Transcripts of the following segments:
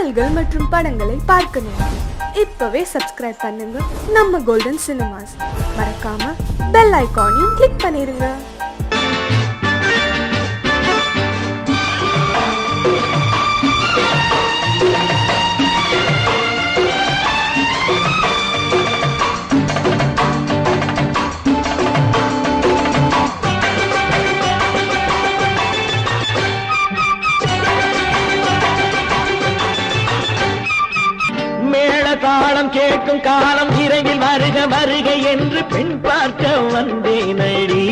பாடல்கள் மற்றும் படங்களை பார்க்கணும். இப்பவே சப்ஸ்கிரைப் பண்ணுங்க நம்ம கோல்டன் சினிமாஸ். மறக்காம பெல் ஐகானையும் கிளிக் பண்ணிருங்க. தாளம் கேட்கும் காலம் விரைவில் வருக வருக என்று பெண் பார்க்க வந்தேனடி.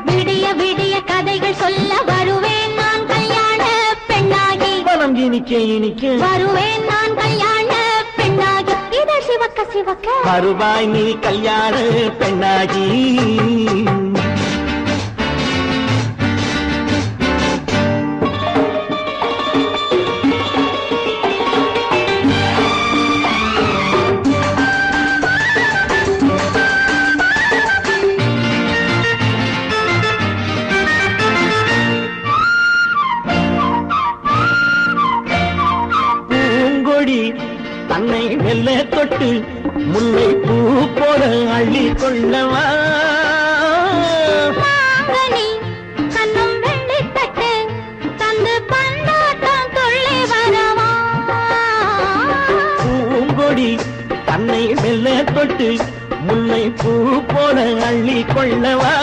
விடிய விடிய கதைகள் சொல்ல வருவேன் நான் கல்யாண பெண்ணாகி. மனம் இனிக்க இனிக்க வருவேன் நான் கல்யாண பெண்ணாகி. இதழ் சிவக்க சிவக்க வருவாய் நீ கல்யாண பெண்ணாகி. தன்னை மெல்ல தொட்டு முல்லை பூ போல அள்ளி கொள்ளவா. கண்ணும் வெள்ளி தட்டு தந்து பந்தாட்டம் துள்ளி வரவா. பூங்கொடி தன்னை மெல்ல தொட்டு முல்லை பூ போல அள்ளி கொள்ளவா.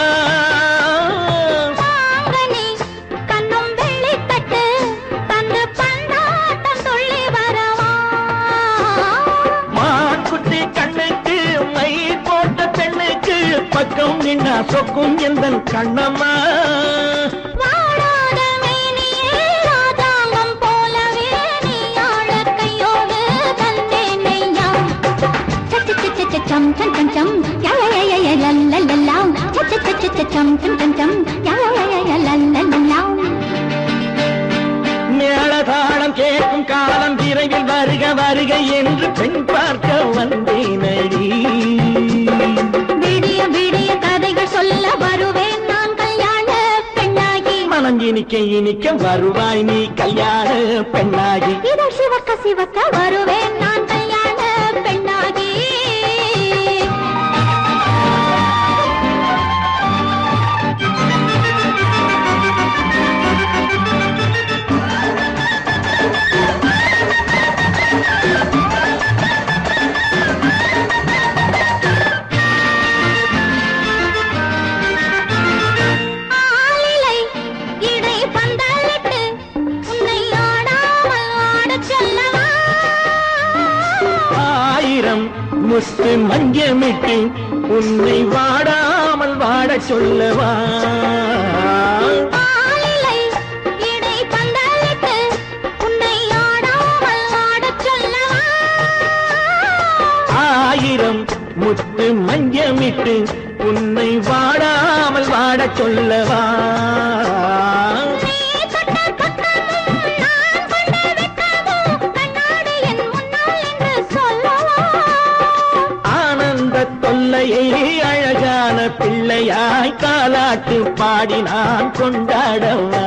பக்கம் நின்னா சொக்கும் எந்தன் கண்ணம்மா. வாடாத மேனியே ராஜாங்கம் போலவே நீ ஆழ கையோடு தந்தேனையா. சச்சச்சச்சச்சம் சம் சம் யயயய லல்லலல்லாம். சச்சச்சச்சச்சம் சம் சம் யயயய லல்லலல்லாம். மேளதாளம் கேட்கும் காலம் விரைவில் வருக வருக என்று பெண் பார்க்க வந்தேனடி. விடிய விடிய கதைகள் சொல்ல வருவேன் நான் கல்யாண பெண்ணாகி. மனம் இனிக்க இனிக்க வருவாய் நீ கல்யாண பெண்ணாகி. இதழ் சிவக்க சிவக்க வருவேன் நான் கல்யாண பெண்ணாகி. முத்து மஞ்சமிட்டு உன்னை வாடாமல் வாட சொல்லவா. ஆயிரம் முத்து மஞ்சமிட்டு உன்னை வாடாமல் வாட சொல்லவா. அழகான பிள்ளையாய் காலாட்டு பாடி நான் கொண்டாடவா.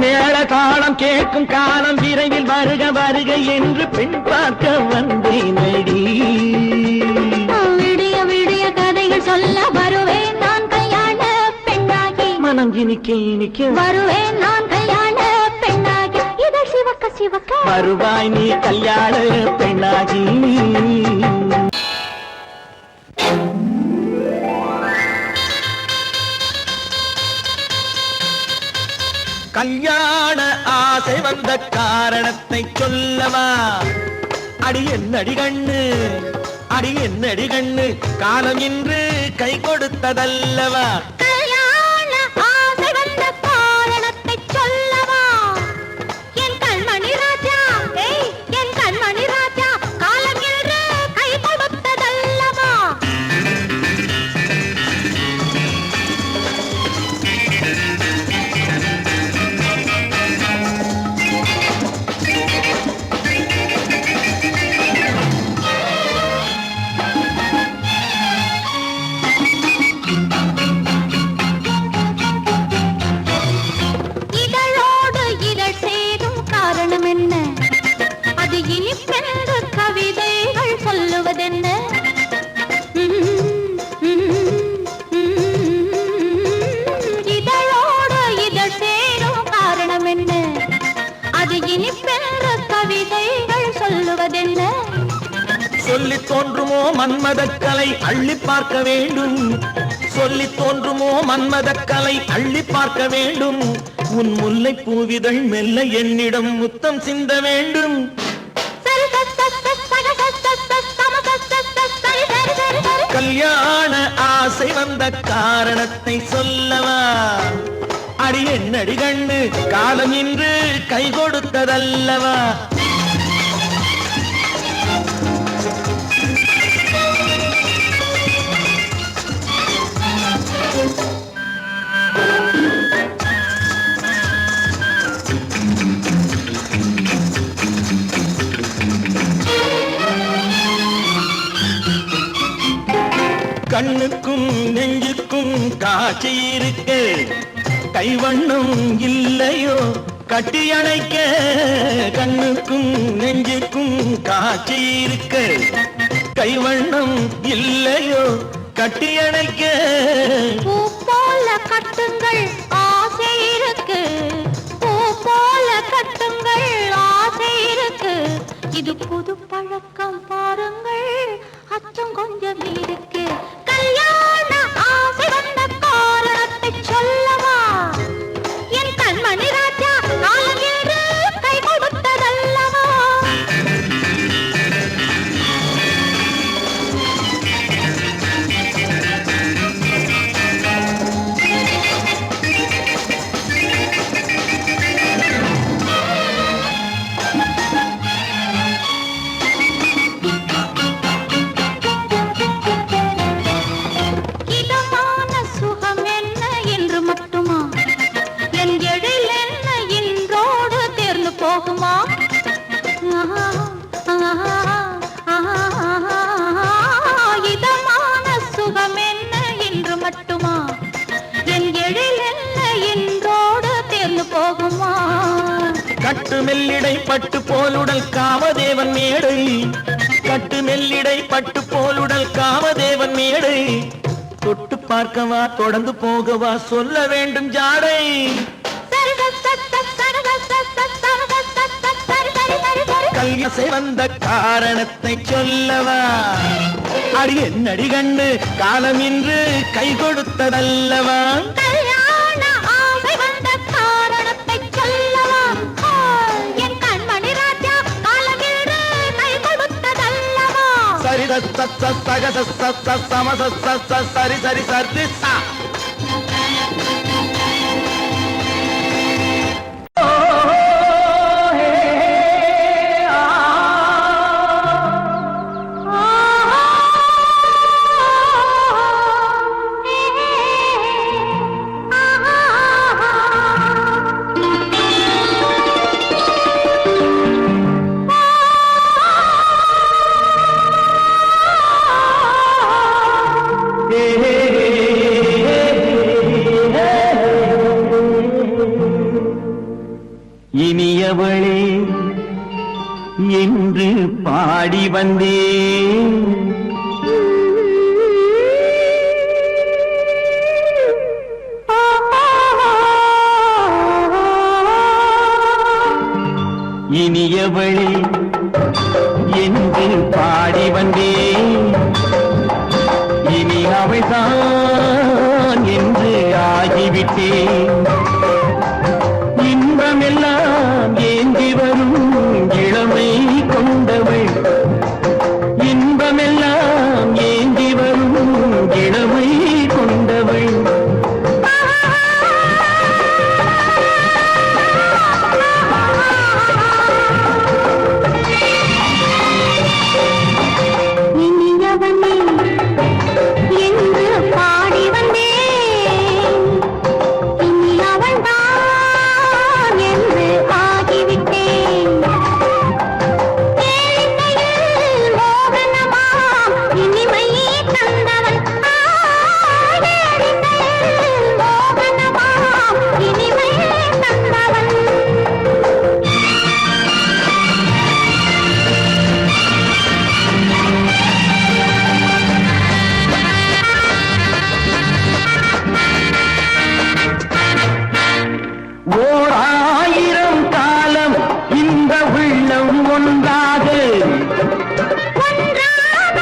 மேள தாளம் கேட்கும் காலம் விரைவில் வருக வருக என்று பெண் பார்க்க வந்தேனடி. விடிய விடிய கதைகள் சொல்ல வருவேன் நான் கல்யாண பெண்ணாகி. மனம் இனிக்க இனிக்க வருவேன் நான் கல்யாண பெண்ணாகி. இதழ் சிவக்க சிவக்க வருவாய் நீ கல்யாண பெண்ணாகி. கல்யாண ஆசை வந்த காரணத்தை சொல்லவா. அடி என்னடி கண்ணு அடி என்னடி கண்ணு காலம் இன்று கை கொடுத்ததல்லவா. தோன்றுமோ மன்மதக்கலை அள்ளி பார்க்க வேண்டும், சொல்லி தோன்றுமோ மன்மதக்கலை அள்ளி பார்க்க வேண்டும். உன் முல்லை பூவிதழ் மெல்ல என்னிடம் முத்தம் சிந்த வேண்டும். கல்யாண ஆசை வந்த காரணத்தை சொல்லவா? அடி என்னடி கண்ணு காலம் இன்று கை கொடுத்ததல்லவா? கண்ணுக்கும் நெஞ்சுக்கும் காட்சி இருக்கு, கைவண்ணம் இல்லையோ கட்டி அணைக்க. கண்ணுக்கும் நெஞ்சுக்கும் காட்சி இருக்கு, கைவண்ணம் இல்லையோ கட்டி அணைக்க. பூ போல கட்டுங்கள் ஆசை இருக்கு, பூ போல கட்டுங்கள் ஆசை இருக்கு. இது புது பழக்கம் பாருங்கள், அச்சம் கொஞ்சம் இருக்கு. கல்யாண ஆசை வந்த காரணத்தை சொல்லவா? என் கண்மணி ராஜா காலம் என்று கை கொடுத்ததல்லவா? போகுமா? இதமான சுகம் என்ன என்று மட்டுமா? என் எழில் என்ன என்றோடு தேர்ந்து போகுமா? கட்டு மெல்லிடை பட்டு போலுடல் காமதேவன் மேடை, கட்டு மெல்லிடை பட்டு போலுடல் காமதேவன் மேடை. தொட்டு பார்க்கவா தொடர்ந்து போகவா சொல்ல வேண்டும் ஜாடை. கல்யாசை வந்த காரணத்தை சொல்லவா? அடி என்னடி கண்டு காலம் இன்று கை கொடுத்ததல்லவா? கல்யாண ஆசை வந்த காரணத்தை சொல்லவா? என் கண்மணி ராஜா காலம் இன்று கை கொடுத்ததல்லவா? சரி சக சம சரி சரி சரி சா. இனியவளே என்று பாடி வந்தேன், இனியவளே என்று பாடி வந்தேன். இனி அவள்தான் என்று ஆகிவிட்டேன். இன்பமெல்லாம் ஏந்தி வரும் இளமை கொண்டவள், இன்பமெல்லாம் ஏந்தி வரும் இளமை கொண்டவள். இனியவனே என்று பாடி வந்தேன், இனி அவள்தான் என்று ஆகிவிட்டேன். கேளிக்கையில் மோகனமாம் இனிமை தந்தவன், கேளிக்கையில் மோகனமாம் இனிமை தந்தவன். ஓர் ஆயிரம் காலம் இந்த உள்ளம் ஒன்றாக ஒன்றாக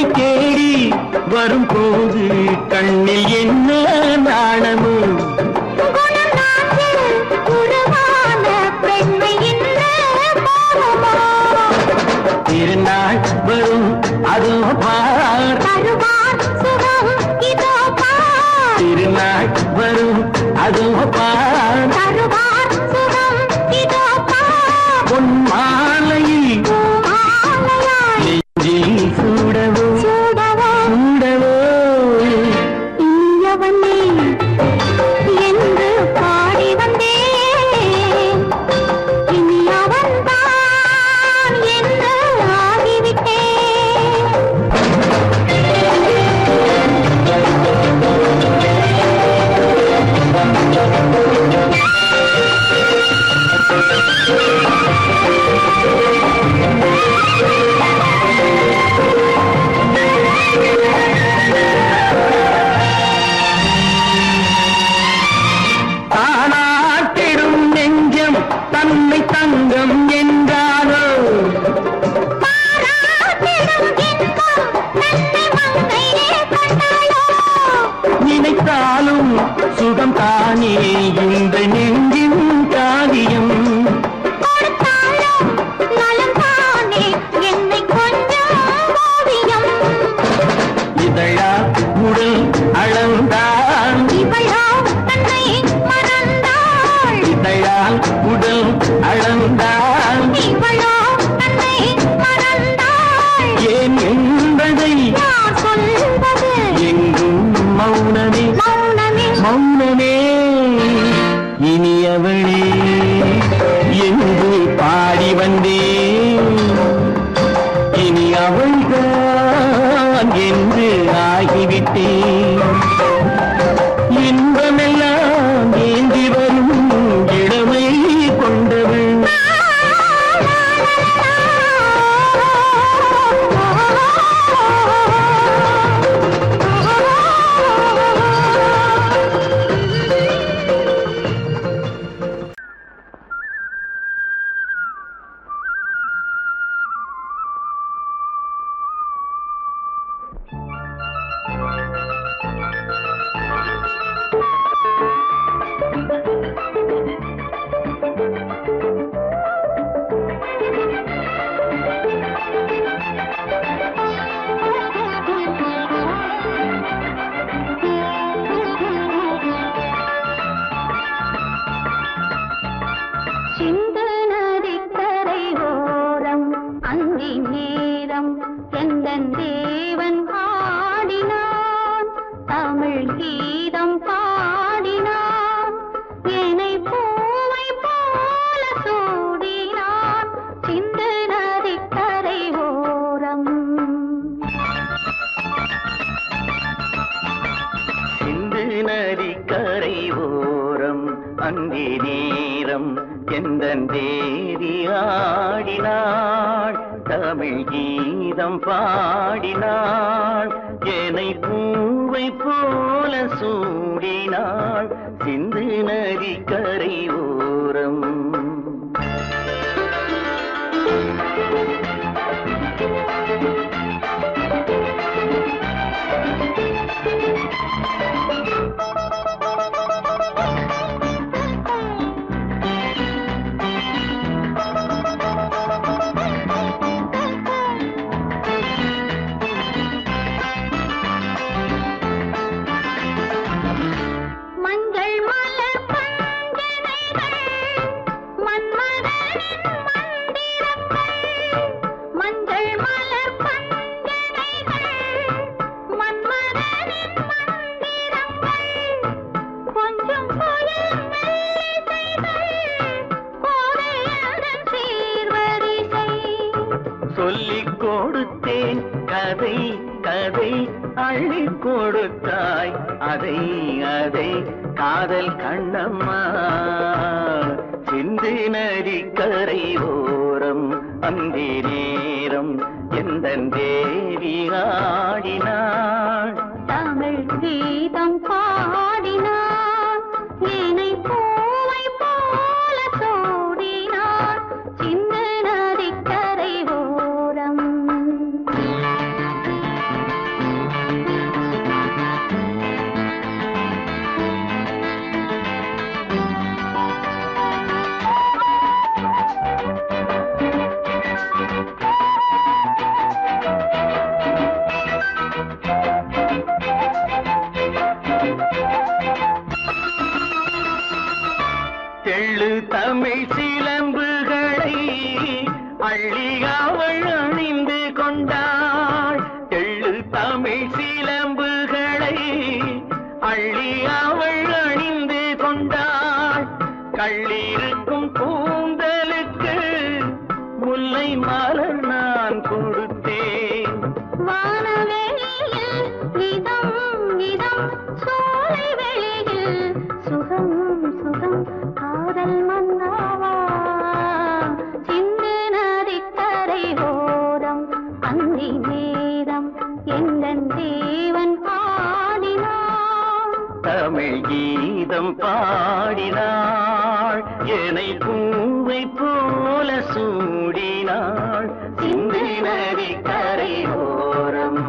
உன்னை தேடி வரும்போது கண்ணில் என்ன நாணமோ திருநாள் வரும் அதோ பார் திருநாள் வரும் அதோ பார் பொன் மாலையில் நெஞ்சில் சூடவோ சூடவோ என்று பாடி வந்தேன் இனி அவன்தான் என்று ஆகிவிட்டேன் தானாட்டிடும் நெஞ்சம் தன்னை தங்கம் என்றானோ நினைத்தாலும் சுகம் தானே இந்த நெஞ்சின் காரியம் இதழா உடல் அளந்தான் இதழால் உடல் அளந்தான் ஏன் என்பதை எங்கும் மௌனமே மௌனமே இனியவளே என்று பாடி வந்தேன் இனி அவள்தான் என்று ஆகிவிட்டேன் இன்பமெல்லாம் ஏந்தி வரும் இளமை கொண்டவள் தேவன் ஆடினான் தமிழ் கீதம் பாடினான் என்னை பூவை போல சூடினான் சிந்து நதிக்கரை ஓரம் சிந்து நதிக்கரை ஓரம் அங்கே நேரம் எந்தன் தேவி ஆடினாள் தமிழ் கீதம் பாடினாள் என்னை பூவை போல சூடினாள் சிந்து நதிக்கரை ஓரம் சொல்லிக் கொடுத்தேன் கதை கதை அள்ளி கொடுத்தாய் அதை அதை காதல் கண்ணம்மா சிந்து நதிக்கரை ஓரம் அந்தி நேரம் எந்தன் தேவி ஆடினாள் தமிழ் கீதம் பாடினான் என்னை பூவை போல சூடினான் சிந்து நதிக்கரை ஓரம் தமிழ் சிலம்புகளை அள்ளி அவள் அணிந்து கொண்டாள். கள்ளிருக்கும் கூந்தலுக்கு முல்லை மலர் நான் கொடுத்தேன். வானவெளியில் இதம் இதம் சோலை வெளியில் சுகம் சுகம் காதல் மன்னாவா சிந்து நதிக்கரை ஓரம் அந்தி நேரம் எந்தன் தேவன் பாடினான். தமிழ் கீதம் பாடினாள், என்னை பூவை போல சூடினாள். சிந்து நதி கரையோரம்.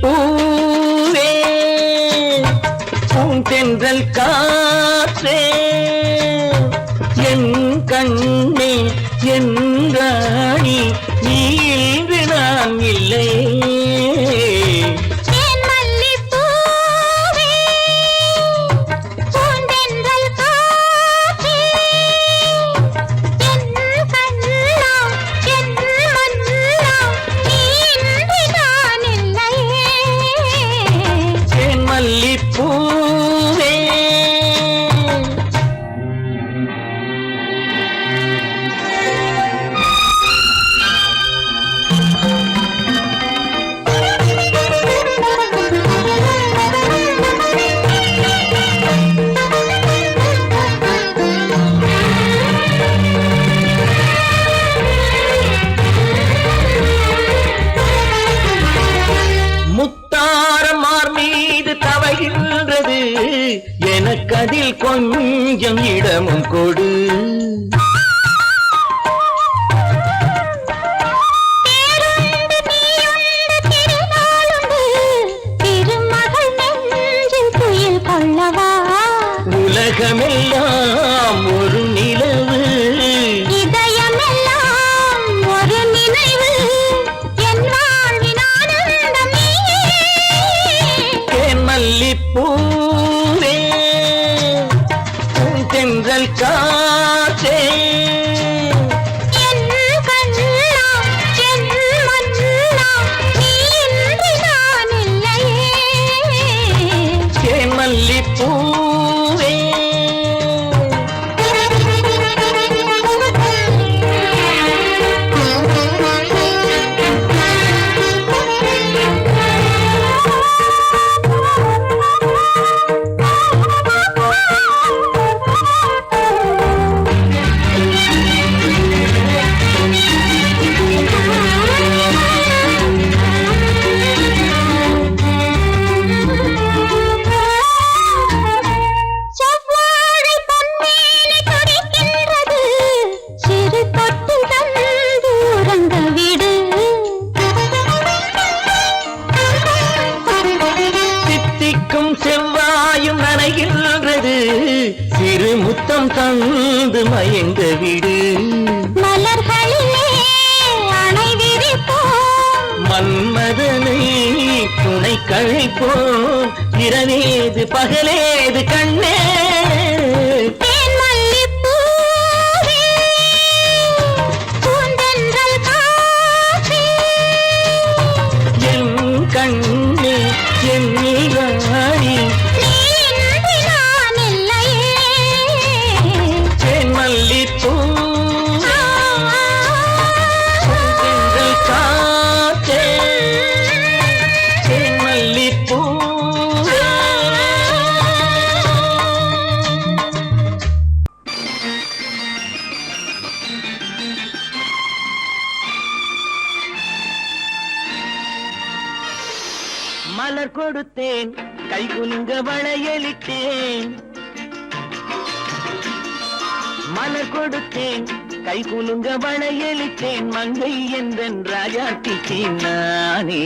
பூவே பூந்தென்றல் காற்றே என் கண்ணே என் ராணி நீ இன்று நான் இல்லை. எனக்கதில் கொஞ்சம் இடமும் கொடு. உலகமெல்லாம் ஒரு நிலவு, இதயமெல்லாம் ஒரு நினைவு, என் வாழ்வின் ஆனந்தம் நீயே. தேன் மல்லிப்பூவே பூந்தென்றல் காற்றே என் கண்ணா என் மன்னா நீ இன்றி நான் இல்லையே. தேன் மல்லிப்பூவே செவ்வாயும் நனைகின்றது, சிறு முத்தம் தந்து மயங்க விடு. மலர்களிலே அணை விரிப்போம், மன்மதனை துணை கழிப்போம். இரவேது பகலேது கண்ணே தேன் மல்லிப்பூவே பூந்தென்றல் காற்றே என் கண்ணே என் ராணி நீ இன்றி நான் இல்லையே. தேன் மல்லிப்பூவே பூந்தென்றல் காற்றே தேன் மல்லிப்பூவே. மலர் கொடுத்தேன் கைகுலுங்க வளையலிட்டேன். மலர் கொடுத்தேன் கை குலுங்க வளையலிட்டேன் மங்கை என்றன் ராஜாத்திக்கு நானே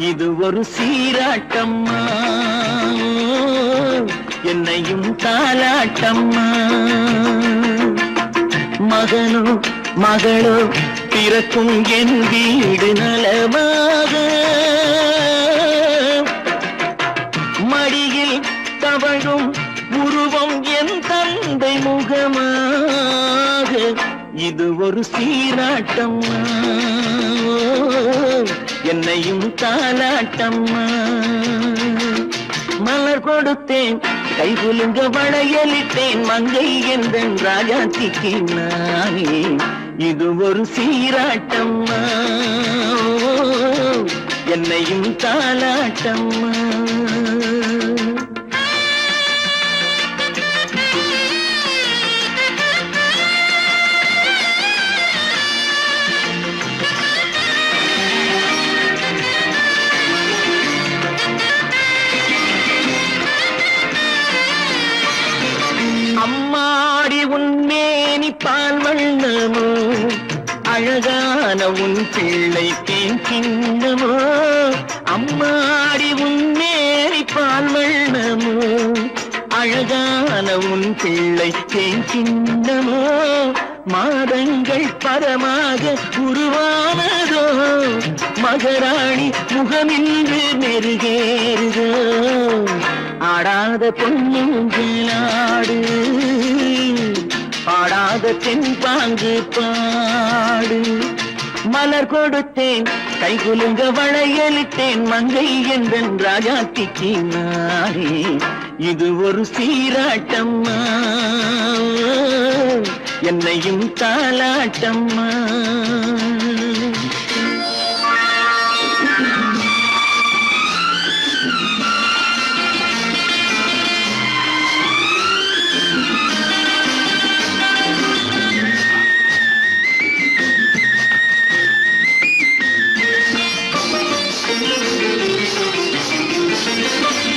இது ஒரு சீராட்டம்மா என்னையும் தாலாட்டம்மா மகனோ மகளோ பிறக்கும் என் வீடு நலமாக மடியில் தவழும் உருவம் என் தந்தை முகமாக இது ஒரு சீராட்டம்மா என்னையும் தாலாட்டம்மா மலர் கொடுத்தேன் கை குலுங்க வளையலிட்டேன் மங்கை என்றன் ராஜாத்திக்கு நானே இது ஒரு சீராட்டம்மா என்னையும் தாலாட்டம்மா அம்மாடி உன்மேனி பால் வண்ணமோ அழகான உன் பிள்ளை தேன் கிண்ணமோ அம்மாடி உன்மேனி பால் வண்ணமோ அழகான உன் பிள்ளை தேன் கிண்ணமோ மாதங்கள் பரமாக உருவானதோ மகராணி முகமின்று மெருகேறுதோ ஆடாத பொன்னுங்களாடு பாடாத தென்பாங்கு பாடு மலர் கொடுத்தேன் கை குலுங்க வளையலிட்டேன் மங்கை என்றன் ராஜாத்திக்கு நானே இது ஒரு சீராட்டம்மா என்னையும் தாலாட்டம்மா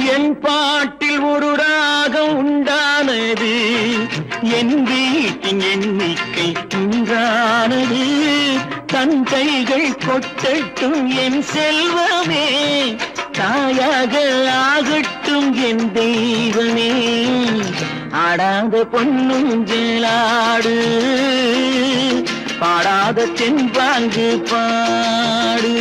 என் பாட்டில் ஒரு ராகம் உண்டானது என் வீட்டின் எண்ணிக்கை உண்டானது தன் கைகள் கொட்டட்டும் என் செல்வமே தாயாக ஆகட்டும் என் தெய்வமே ஆடாத பொன்னுங்களாடு பாடாத தென்பாங்கு பாடு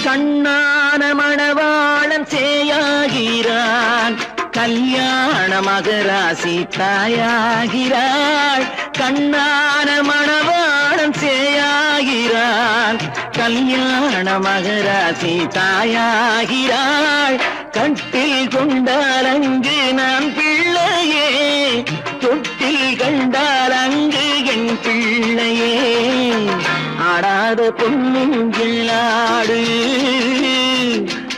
கண்ணான மணவாளன் சேயாகிறான் கல்யாண மகராசி தாயாகிறாள் கண்ணான மணவாளன் சேயாகிறான் கல்யாண மகராசி தாயாகிறாள் கட்டில் கொண்டால் அங்கு நான் பிள்ளையே தொட்டில் கண்டால் அங்கு என் பிள்ளையே ஆடாத பொன்னுங்களாடு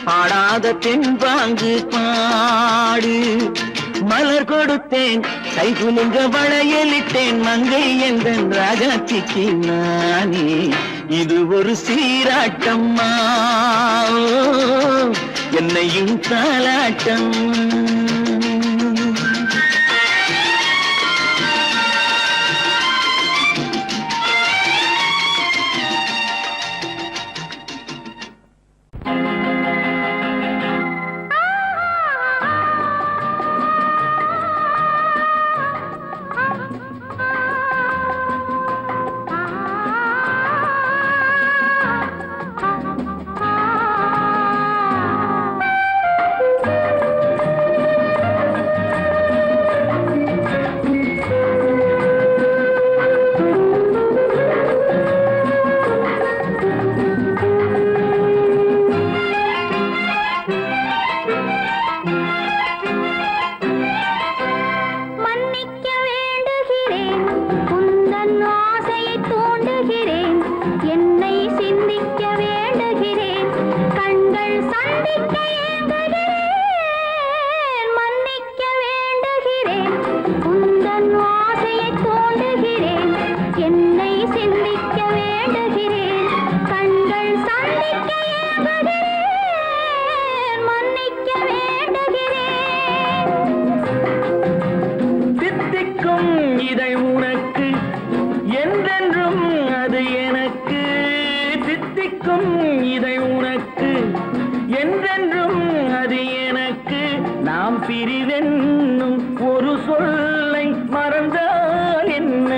பாடாத தென்பாங்கு பாடு மலர் கொடுத்தேன் கை குலுங்க வளையலிட்டேன் மங்கை என்றன் ராஜாத்திக்கு நானே இது ஒரு சீராட்டம்மா என்னையும் தாலாட்டம்மா ஏங்குகிறேன், மன்னிக்க வேண்டுகிறேன், உந்தன் ஆசையை தூண்டுகிறேன், என்னை சிந்திக்க வேண்டுகிறேன், கண்கள் சந்திக்க ஏங்குகிறேன், மன்னிக்க வேண்டுகிறேன். தித்திக்கும் இதை உனக்கு என்றென்றும் அது எனக்கு, தித்திக்கும் இதை உனக்கு என்றென்றும் அது எனக்கு, நாம் பிரிவென்னும் ஒரு சொல்லை மறந்தால் என்ன,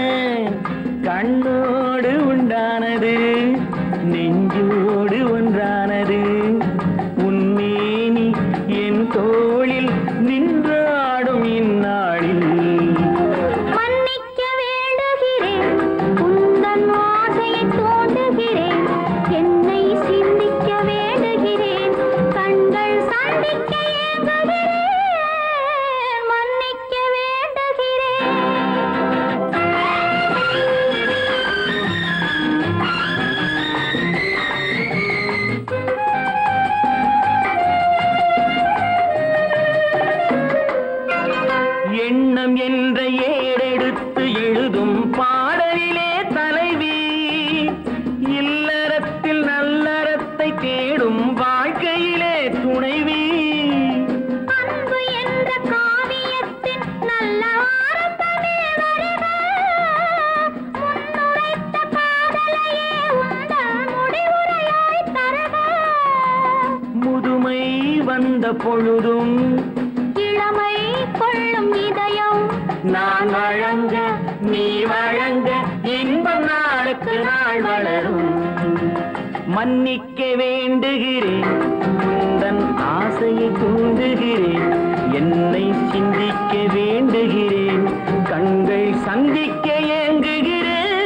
கண்ணோடு உண்டானது நெஞ்சோடு ஒன்றானது, உன்மேனி என் தோளில் நின்றாடும் இந்நாளில். மன்னிக்க வேண்டுகிறேன், உந்தன் ஆசையை தூண்டுகிறேன், என்னை சிந்திக்க வேண்டுகிறேன், கண்கள் சந்திக்க ஏங்குகிறேன், மன்னிக்க வேண்டுகிறேன். எண்ணம் என்ற ஏடெடுத்து எழுதும் பாடலிலே தலைவி, இல்லறத்தில் நல்லறத்தை தேடும் வாழ்க்கையிலே துணைவி. அன்பு என்ற காவியத்தின் நல்ல ஆரம்பமே வருக, முன்னுரைத்த காதலையே உந்தன் முடிவுரையாய் தருக. முதுமை வந்த பொழுதும் இளமை கொள்ளும் இதயம் நான் வழங்க நீ வழங்க இன்பம் நாளுக்கு நாள் வளரும். மன்னிக்க வேண்டுகிறேன், உந்தன் ஆசையை தூண்டுகிறேன், என்னை சிந்திக்க வேண்டுகிறேன், கண்கள் சந்திக்க ஏங்குகிறேன்,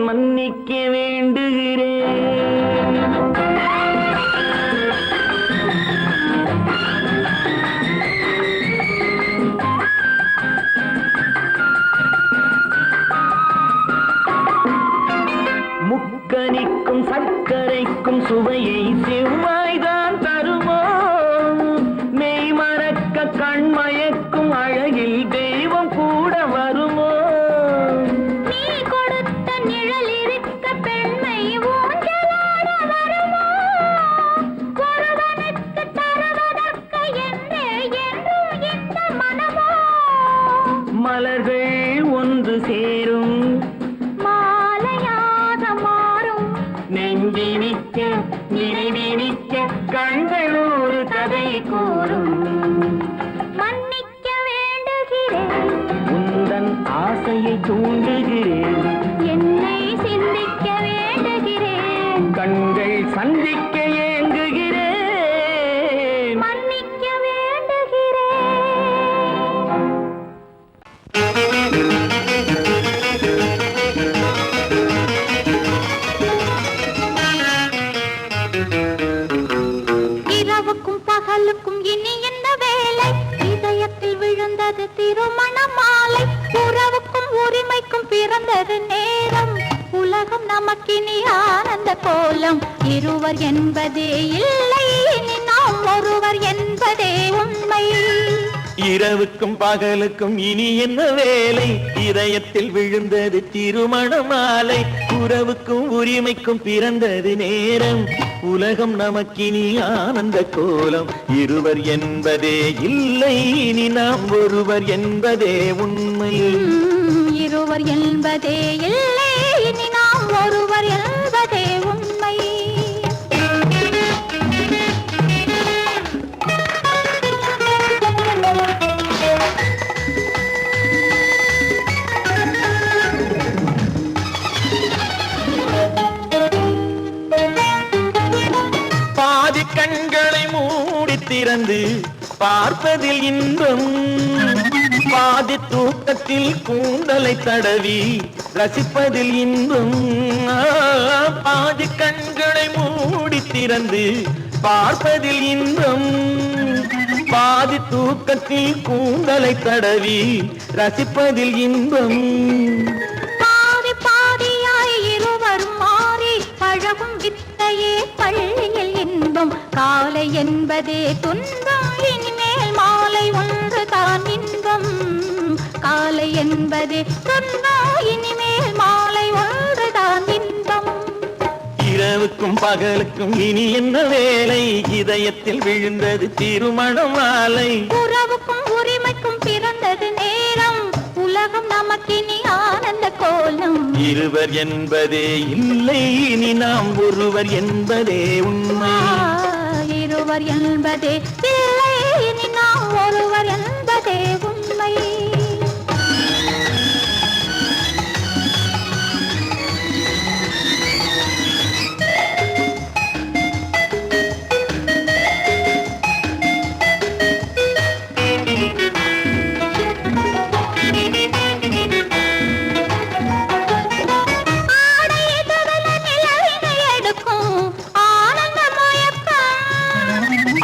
மன்னிக்க வேண்டுகிறேன். முக்கனிக்கும் சர்க்கரைக்கும் சுவையை செவ்வாய்தான் தருமோ, மெய் மறக்க கண்மயக்கும் அழகில் தெய்வம் கூட வருமோ. நீ கொடுத்த நிழல் இருக்க பெண்மை ஊஞ்சலாட வருமோ, ஒருவனுக்கு தருவதற்கு என்றே என்றும் இந்த மனமோ. மலர்கள் ஒன்று சேரும் மாலையாக மாறும் நெஞ்சினிக்க நினைவினிக்க கண்கள் ஒரு கதை கூறும். மன்னிக்க வேண்டுகிறேன், உந்தன் ஆசையை தூண்டுகிறேன், என்னை சிந்திக்க வேண்டுகிறேன், கண்கள் சந்திக்க ஏங்குகிறேன். மன்னிக்க வேண்டுகிறேன். இரவுக்கும் பகலுக்கும் இனி என்ன வேலை, இதயத்தில் விழுந்தது திருமண மாலை, உறவுக்கும் உரிமைக்கும் பிறந்தது நேரம், உலகம் நமக்கினி ஆனந்த கோலம், இருவர் என்பதே இல்லை இனி நாம் ஒருவர் என்பதே உண்மை. இரவுக்கும் பகலுக்கும் இனி என்ன வேலை, இதயத்தில் விழுந்தது திருமண மாலை, உறவுக்கும் உரிமைக்கும் பிறந்தது நேரம், உலகம் நமக்கினி ஆனந்த கோலம், இருவர் என்பதே இல்லை இனி நாம் ஒருவர் என்பதே உண்மை. இருவர் என்பதே இல்லை இனி நாம் ஒருவர் என்பதே உண்மை. பாதி கண்களை மூடி திறந்து பார்ப்பதில் இன்பம், பாதி தூக்கத்தில் கூந்தலை தடவி ரசிப்பதில் இன்பம். பாதி கண்களை மூடி திறந்து பார்ப்பதில் இன்பம், பாதி தூக்கத்தில் கூந்தலை தடவி ரசிப்பதில் இன்பம். பாதி பாதியாய் இருவரும் மாறி பழகும் வித்தையே பள்ளியில் இன்பம். இன்பம் காலை என்பதே துன்பம் இனிமேல் மாலை ஒன்று தான் இன்பம் காலை என்பதே துன்பம் இனிமேல் மாலை ஒன்று தான் இன்பம் இரவுக்கும் பகலுக்கும் இனி என்ன வேலை இதயத்தில் விழுந்தது திருமண மாலை உறவுக்கும் உரிமைக்கும் பிறந்தது நேரம் உலகம் நமக்கினி ஆனந்த கோலம் இருவர் என்பதே இல்லை இனி நாம் ஒருவர் என்பதே உண்மை இருவர் என்பதே இல்லை இனி நாம் ஒருவர் என்பதே உண்மை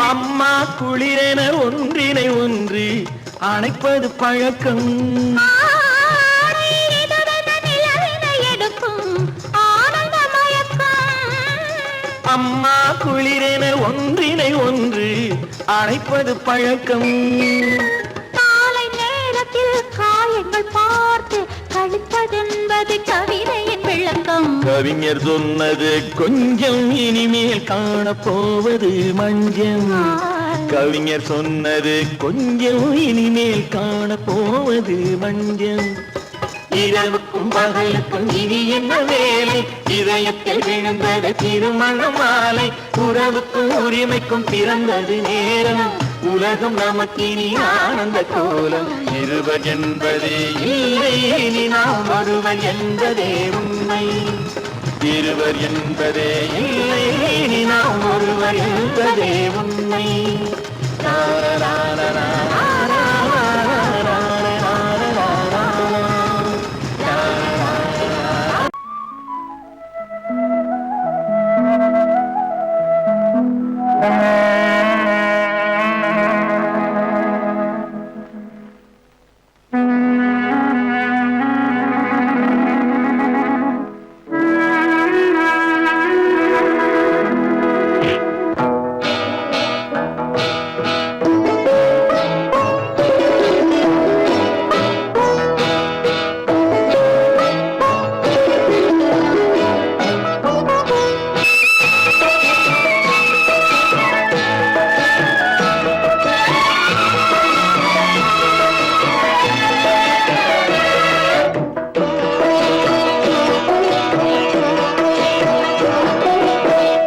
அம்மா குளிரென ஒன்றினை ஒன்று அணைப்பது பழக்கம் அம்மா குளிரென ஒன்றினை ஒன்று அணைப்பது பழக்கம் காலை நேரத்தில் காயங்கள் பார்த்து கழிப்பதென்பது கவிதையின் விளக்கம் கவிஞர் சொன்னது கொஞ்சம் இனிமேல் காணப்போவது மஞ்சம் கவிஞர் சொன்னது கொஞ்சம் இனிமேல் காணப்போவது மஞ்சம் இரவுக்கும் பகலுக்கும் இனி என்ன வேலை இதயத்தில் விழுந்தது திருமண மாலை உறவுக்கும் உரிமைக்கும் பிறந்தது நேரம் உலகம் நமக்கினி ஆனந்த கோலம் இருவர் என்பதே இல்லை இனி நாம் ஒருவர் என்பதே உண்மை இருவர் என்பதே இல்லை இனி நாம் ஒருவர் என்பதே உண்மை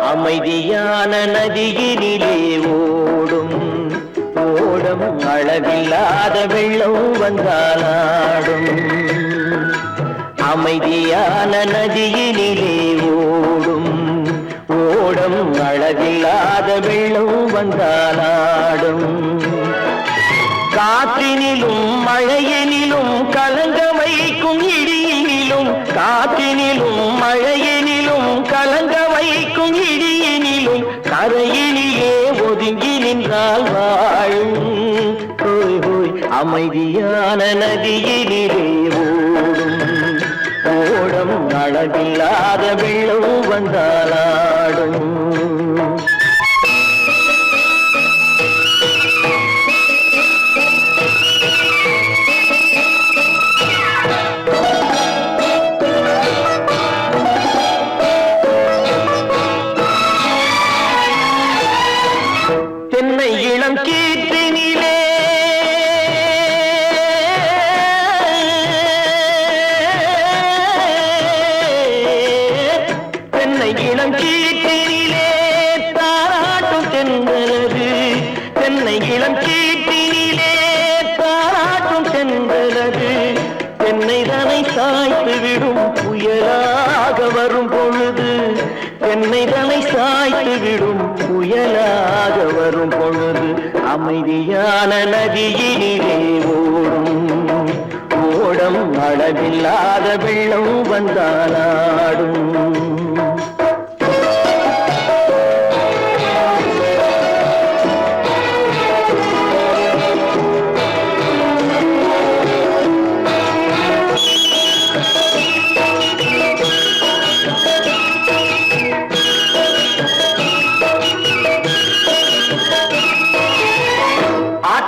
அமைதியான நதியினிலே ஓடும் ஓடம் அளவில்லாத வெள்ளம் வந்தாலாடும் அமைதியான நதியினிலே ஓடும் ஓடம் அளவில்லாத வெள்ளம் வந்தாலாடும் காற்றினிலும் மழையினிலும் கலங்க வைக்கும் இடியினிலும் காற்றினிலும் மழையினிலும் கலங்க வைக்கும் இடியினிலும் கரையினிலே ஒதுங்கி நின்றால் வாழும் ஹோய் ஹோய் அமைதியான நதியினிலே ஓடும் ஓடம் அளவில்லாத வெள்ளம் வந்தாலாடும் தென்னை இளம் கீற்றினிலே தென்னை இளம் கீற்றினிலே தாராட்டும் தென்றலது தென்னை இளம் கீற்றினிலே தாராட்டும் தென்றலது தென்னை தனை சாய்த்து விடும் புயலாக வரும் பொழுது தென்னை தனை சாய்த்து விடும் புயலாக வரும் பொழுது அமைதியான நதியினிலே ஓடும் ஓடம் அளவில்லாத வெள்ளம் வந்தாலாடும்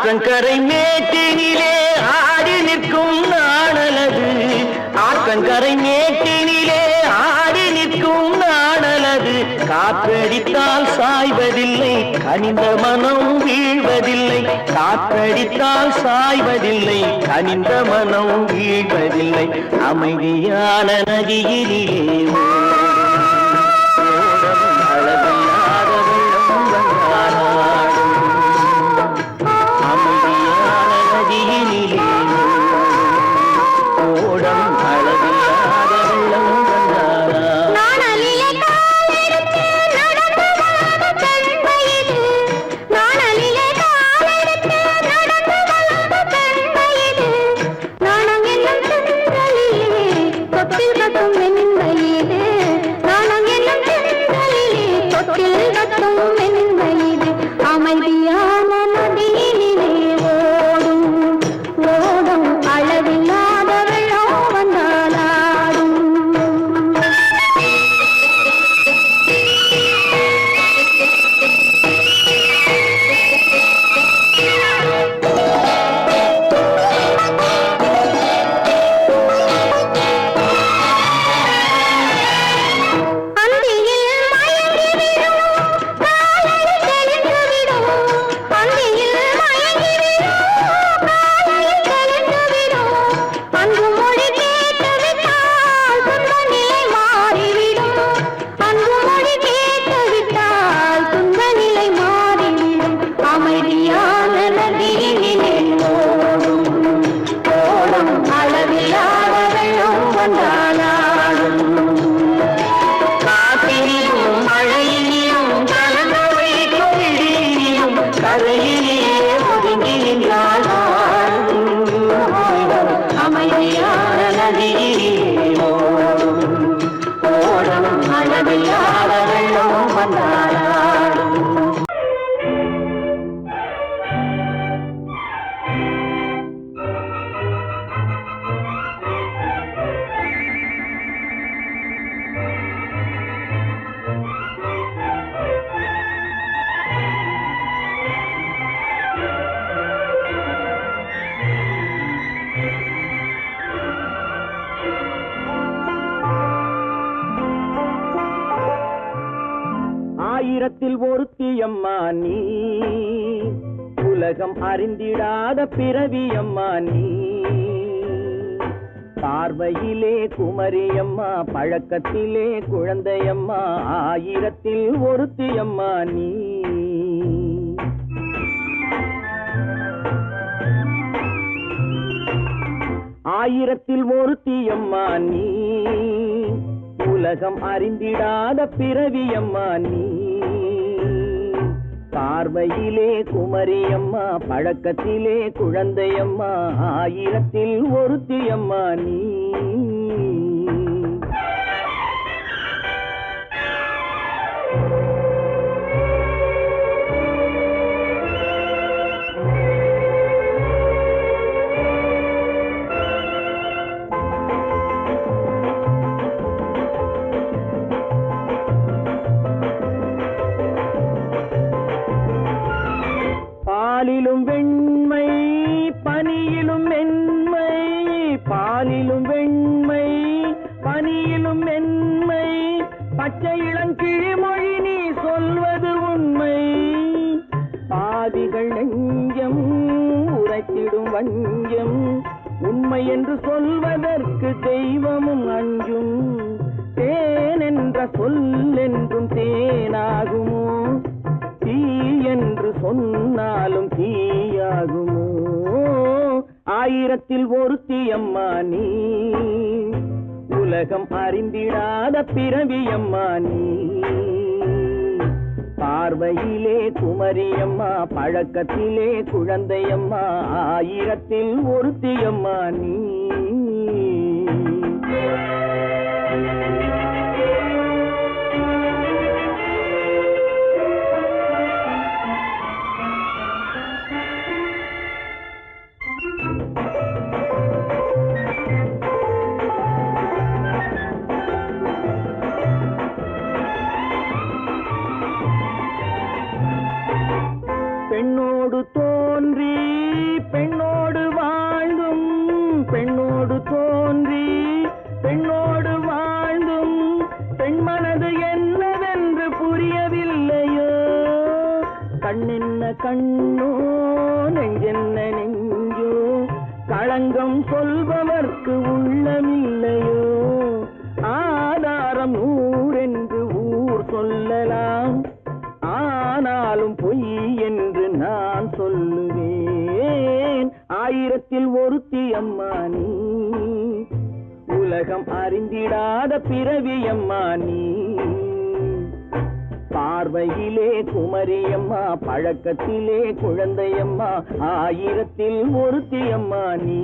ஆற்றங்கரை மேட்டினிலே ஆடி நிற்கும் நாணலது, ஆற்றங்கரை மேட்டினிலே ஆடி நிற்கும் நாணலது. காற்றடித்தால் சாய்வதில்லை, கனிந்த மனம் வீழ்வதில்லை. காற்றடித்தால் சாய்வதில்லை, கனிந்த மனம் வீழ்வதில்லை. அமைதியான நதியிலே ஆயிரத்தில் ஒருத்தியம்மா நீ, உலகம் அறிந்திடாத பிறவியம்மா நீ. பார்வையிலே குமரியம்மா, பழக்கத்திலே குழந்தையம்மா. ஆயிரத்தில் ஒருத்தியம்மா நீ. ஆயிரத்தில் ஒருத்தியம்மா நீ, உலகம் அறிந்திடாத பிறவியம்மா நீ. பார்வையிலே குமரியம்மா, பழக்கத்திலே குழந்தையம்மா. ஆயிரத்தில் ஒருத்தியம்மா நீ. பாலிலும் வெண்மை, பனியிலும் மென்மை. பாலிலும் வெண்மை, பனியிலும் மென்மை. பச்சை இளங்கிழிமொழி நீ சொல்வது உண்மை. பாதிகள் நெஞ்சம் உரைத்திடும் வஞ்சம். உண்மை என்று சொல்வதற்கு தெய்வமும் அஞ்சும். தேன் என்ற சொல் என்றும் தேனாகுமோ? தீ என்று சொன்னாலும் தீயாகுமோ? ஆயிரத்தில் ஒருத்தியம்மா நீ, உலகம் அறிந்திடாத பிறவியம்மா நீ. பார்வையிலே குமரியம்மா, பழக்கத்திலே குழந்தையம்மா. ஆயிரத்தில் ஒருத்தியம்மா நீ. பெண்ணோடு தோன்றி பெண்ணோடு வாழ்ந்தும் பெண்ணோடு தோன்றி பெண்ணோடு வாழ்ந்தும் பெண்மனது என்னவென்று புரியவில்லையோ கண்ணென்ன கண்ணோ நெஞ்சென்ன நெஞ்சோ களங்கம் சொல்பவர்க்கு உள்ளமில்லையோ ஆதாரம் ஊரென்று ஊர் சொல்லலாம் ஆனாலும் பொய் என்று நான் சொல்லுவேன் ஆயிரத்தில் ஒருத்தி அம்மா நீ உலகம் அறிந்திடாத பிறவி அம்மா நீ பார்வையிலே குமரியம்மா பழக்கத்திலே குழந்தையம்மா ஆயிரத்தில் ஒருத்தி அம்மா நீ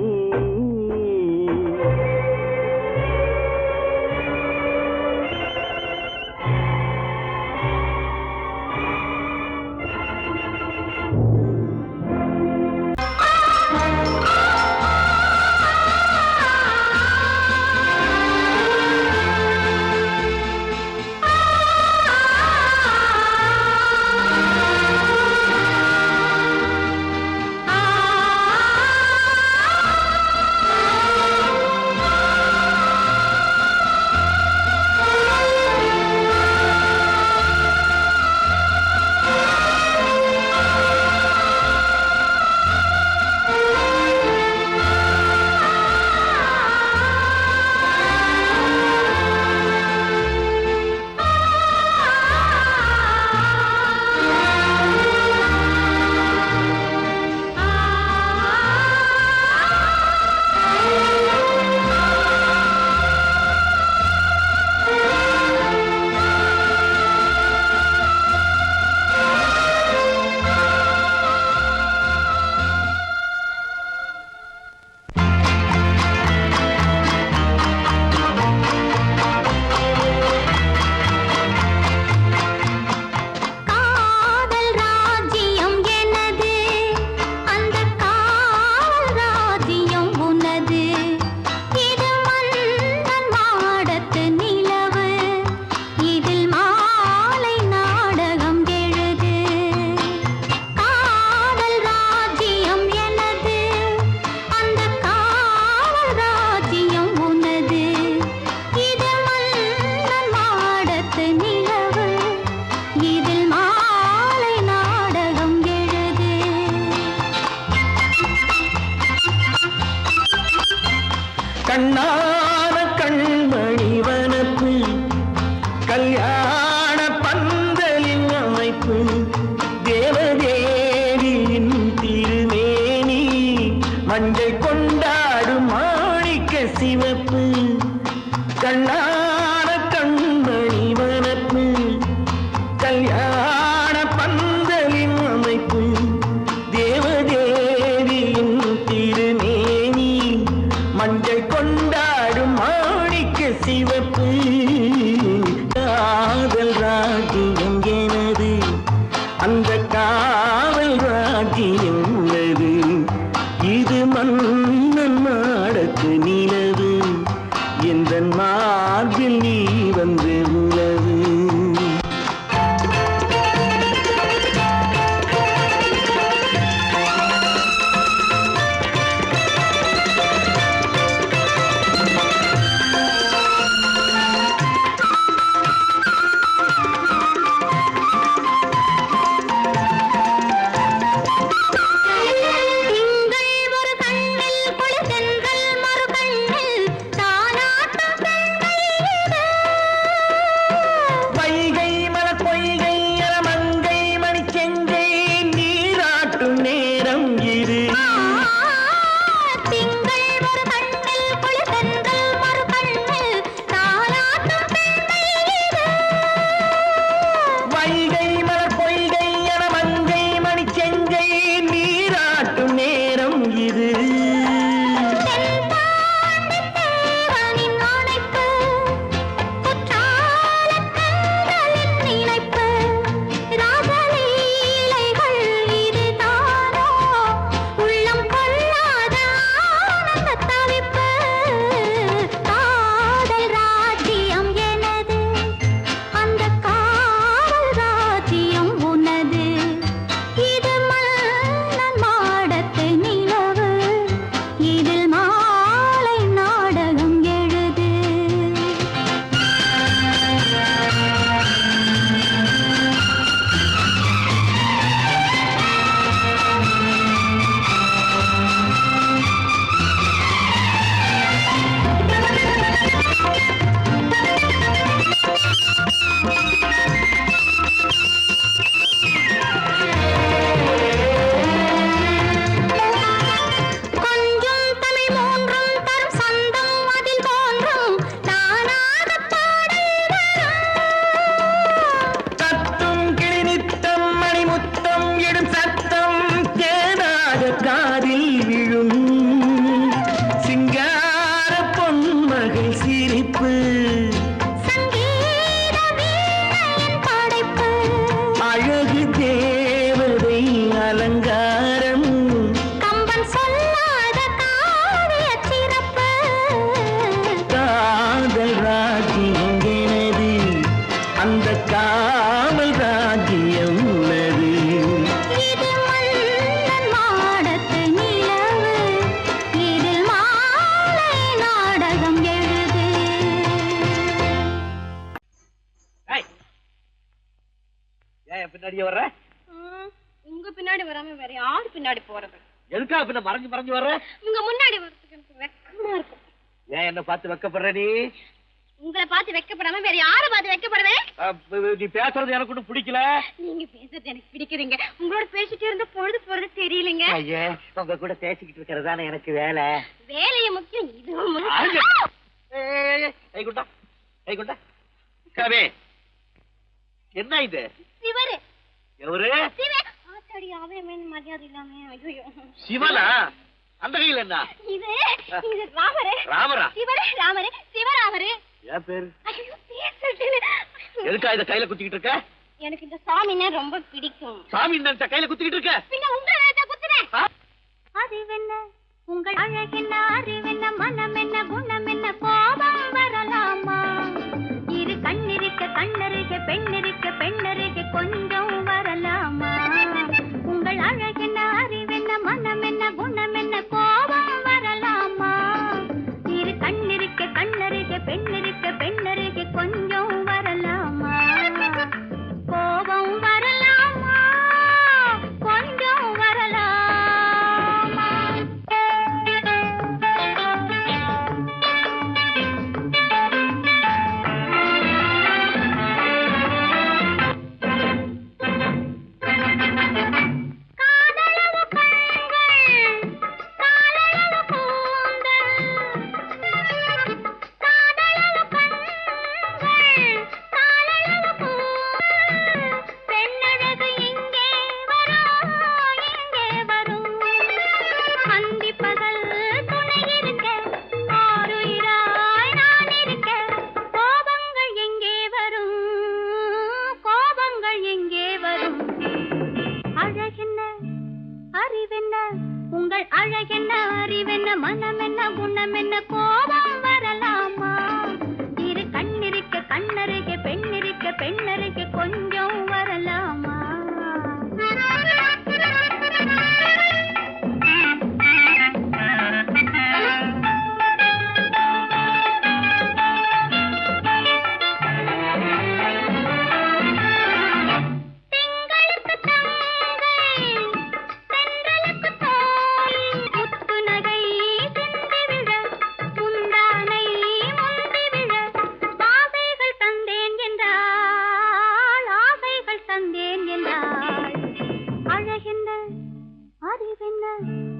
கண்ணான கண்மணி வனப்பு கல்யாண பந்தலின் அமைப்பு தேவதேவியின் திருமேனி மஞ்சள் கொண்டாடும் மாணிக்க சிவப்பு கண்ணான கண்மணி வனப்பு கல்யாண பந்தலின் அமைப்பு தேவதேவியின் திருமேனி மஞ்சள் கொண்டாடும் மாணிக்க சிவப்பு காதல் ராஜ்யம் எனது அந்த காவல் ராஜ்யம் உள்ளது இது மன்னன் மாடத்து நிலவு எந்த மார்பில் நீ வந்து உலவு பின்னாடி வராம வேற யாரு பின்னாடி போறது? எதுக்கா பின்ன மறைஞ்சு மறைஞ்சு வர்ற? உங்க முன்னாடி வரதுக்கு எனக்கு வெக்கமா இருக்கு. ஏன் என்ன பார்த்து வெக்கப்படுற நீ? உங்களை பார்த்து வெக்கப்படாம வேற யாரை பார்த்து வெக்கப்படுவேன்? நீ பேசுறது எனக்கு ஒன்றும் பிடிக்கல. நீங்க பேசுறது எனக்கு பிடிக்கிறீங்க. உங்களோட பேசிட்டே இருந்த பொழுது போறது தெரியலங்க. ஐயே, உங்க கூட பேசிக்கிட்டு இருக்கிறதானே எனக்கு வேலை. வேலைய முக்கியம், இதுவும் கைகுண்டா கைகுண்டா. கவே, என்ன இது? சிவரு. எவரு? ஆத்தாடி, அவன் மரியாதை இல்லாம. ஐயோ, சிவனா? அந்த கையில என்ன? இது இது ராமரு. ராமரா? சிவரு ராமரு, சிவராமரு. ஏன் பேரு? ஐயோ, பேசுறது. எதுக்கா இத கையில குத்திக்கிட்டு இருக்க? எனக்கு இந்த சாமின்னா ரொம்ப பிடிக்கும். சாமி இந்த கையில குத்திக்கிட்டு இருக்க? பின்ன உங்களை நான் குத்துறேன். அறிவென்ன உங்கள் அழகென்ன, அறிவென்ன மனம் என்ன, குணம் என்ன, கோபம் வரலாமா? இரு கண்ணிருக்க கண்ணருக, பெண்ணிருக்க பெண்ணருக, கொஞ்சம் வரலாமா? உங்கள் அழகென்ன, அறிவென்ன மனம் என்ன, குணம் என்ன, கோபம் வரலாமா? இரு கண்ணிருக்க கண்ணருக, பெண்ணிருக்க பெண்ணருக, கொஞ்சம் வரலாமா? கோபம் வரலாமா? கொஞ்சம் வரலாமா? உங்கள் அழகென்ன, அறிவென்ன மனம் என்ன, குணம் என்ன, கோபம் வரலாமா? இரு கண்ணிருக்க கண்ணருக, பெண்ணிருக்க பெண்ணருக, கொஞ்சம் வரலாமா?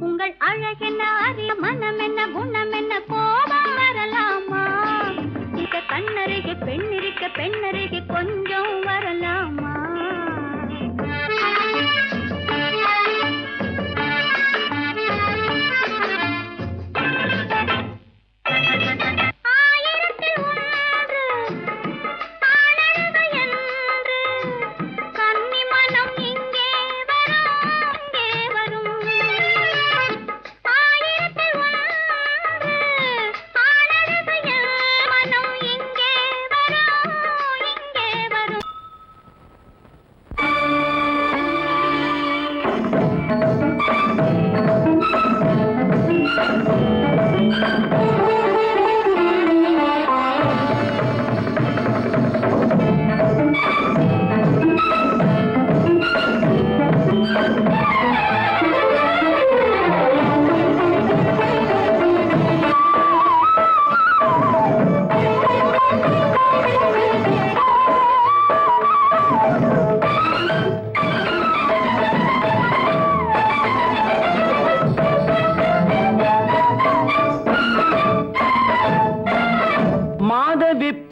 உங்கள் அழகென்ன, அறிய மனம் என்ன, குணம் என்ன, கோபம் வரலாமா? இத கண்ணருகே பெண்ணிருக்க பெண்ணருகே, கொஞ்சம் வரலாமா?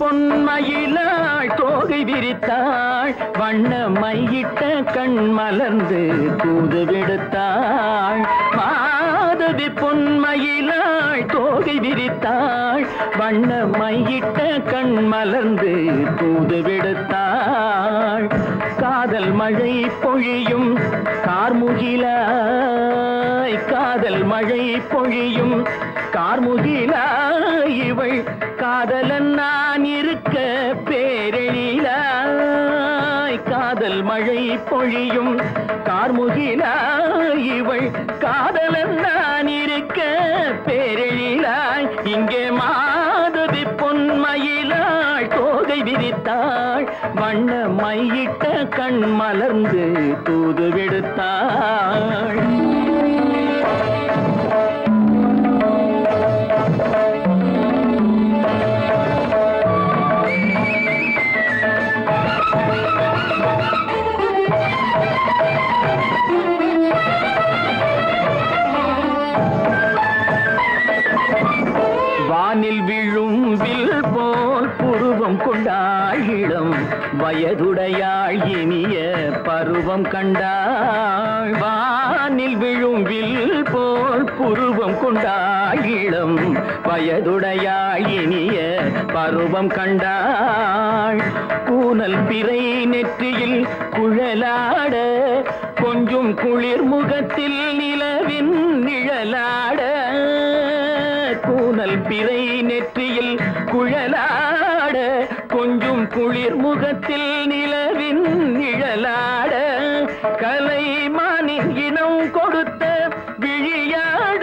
பொன்மயிலாள் தோகை விரித்தாள், வண்ண மையிட்ட கண் மலர்ந்து தூது விடுத்தாள். மாதவி பொன்மயிலாள் தோகை விரித்தாள், வண்ண மையிட்ட கண் மலர்ந்து தூது விடுத்தாள். காதல் மழை பொழியும் கார்முகிலாய், காதல் மழை பொழியும் கார்முகிலாய், இவள் காதலன் நான் இருக்க பேரெழிலாய். காதல் மழை பொழியும் கார்முகிலாய், இவள் காதலன் நான் இருக்க பேரெழிலாய். இங்கே மாதவி பொன்மயிலாள் தோகை விரித்தாள், வண்ண மையிட்ட கண் மலர்ந்து தூது விடுத்தாள். வானில் விழும் வில் போல் புருவம் கொண்டாள் இளம் வயதுடையாள் இனிய பருவம் கண்டாள். வானில் விழும் வில் போல் புருவம் கொண்டாள் இளம் வயதுடையாள் இனிய பருவம் கண்டாள். கூனல் பிறை நெற்றியில் குழலாட கொஞ்சம் குளிர் முகத்தில் நிலவின் நிழலாட. கூனல் பிறை நெற்றியில் குழலாட கொஞ்சம் குளிர் முகத்தில் நிலவின் நிழலாட. கலைமானின் இனம் கொடுத்த விழியாட.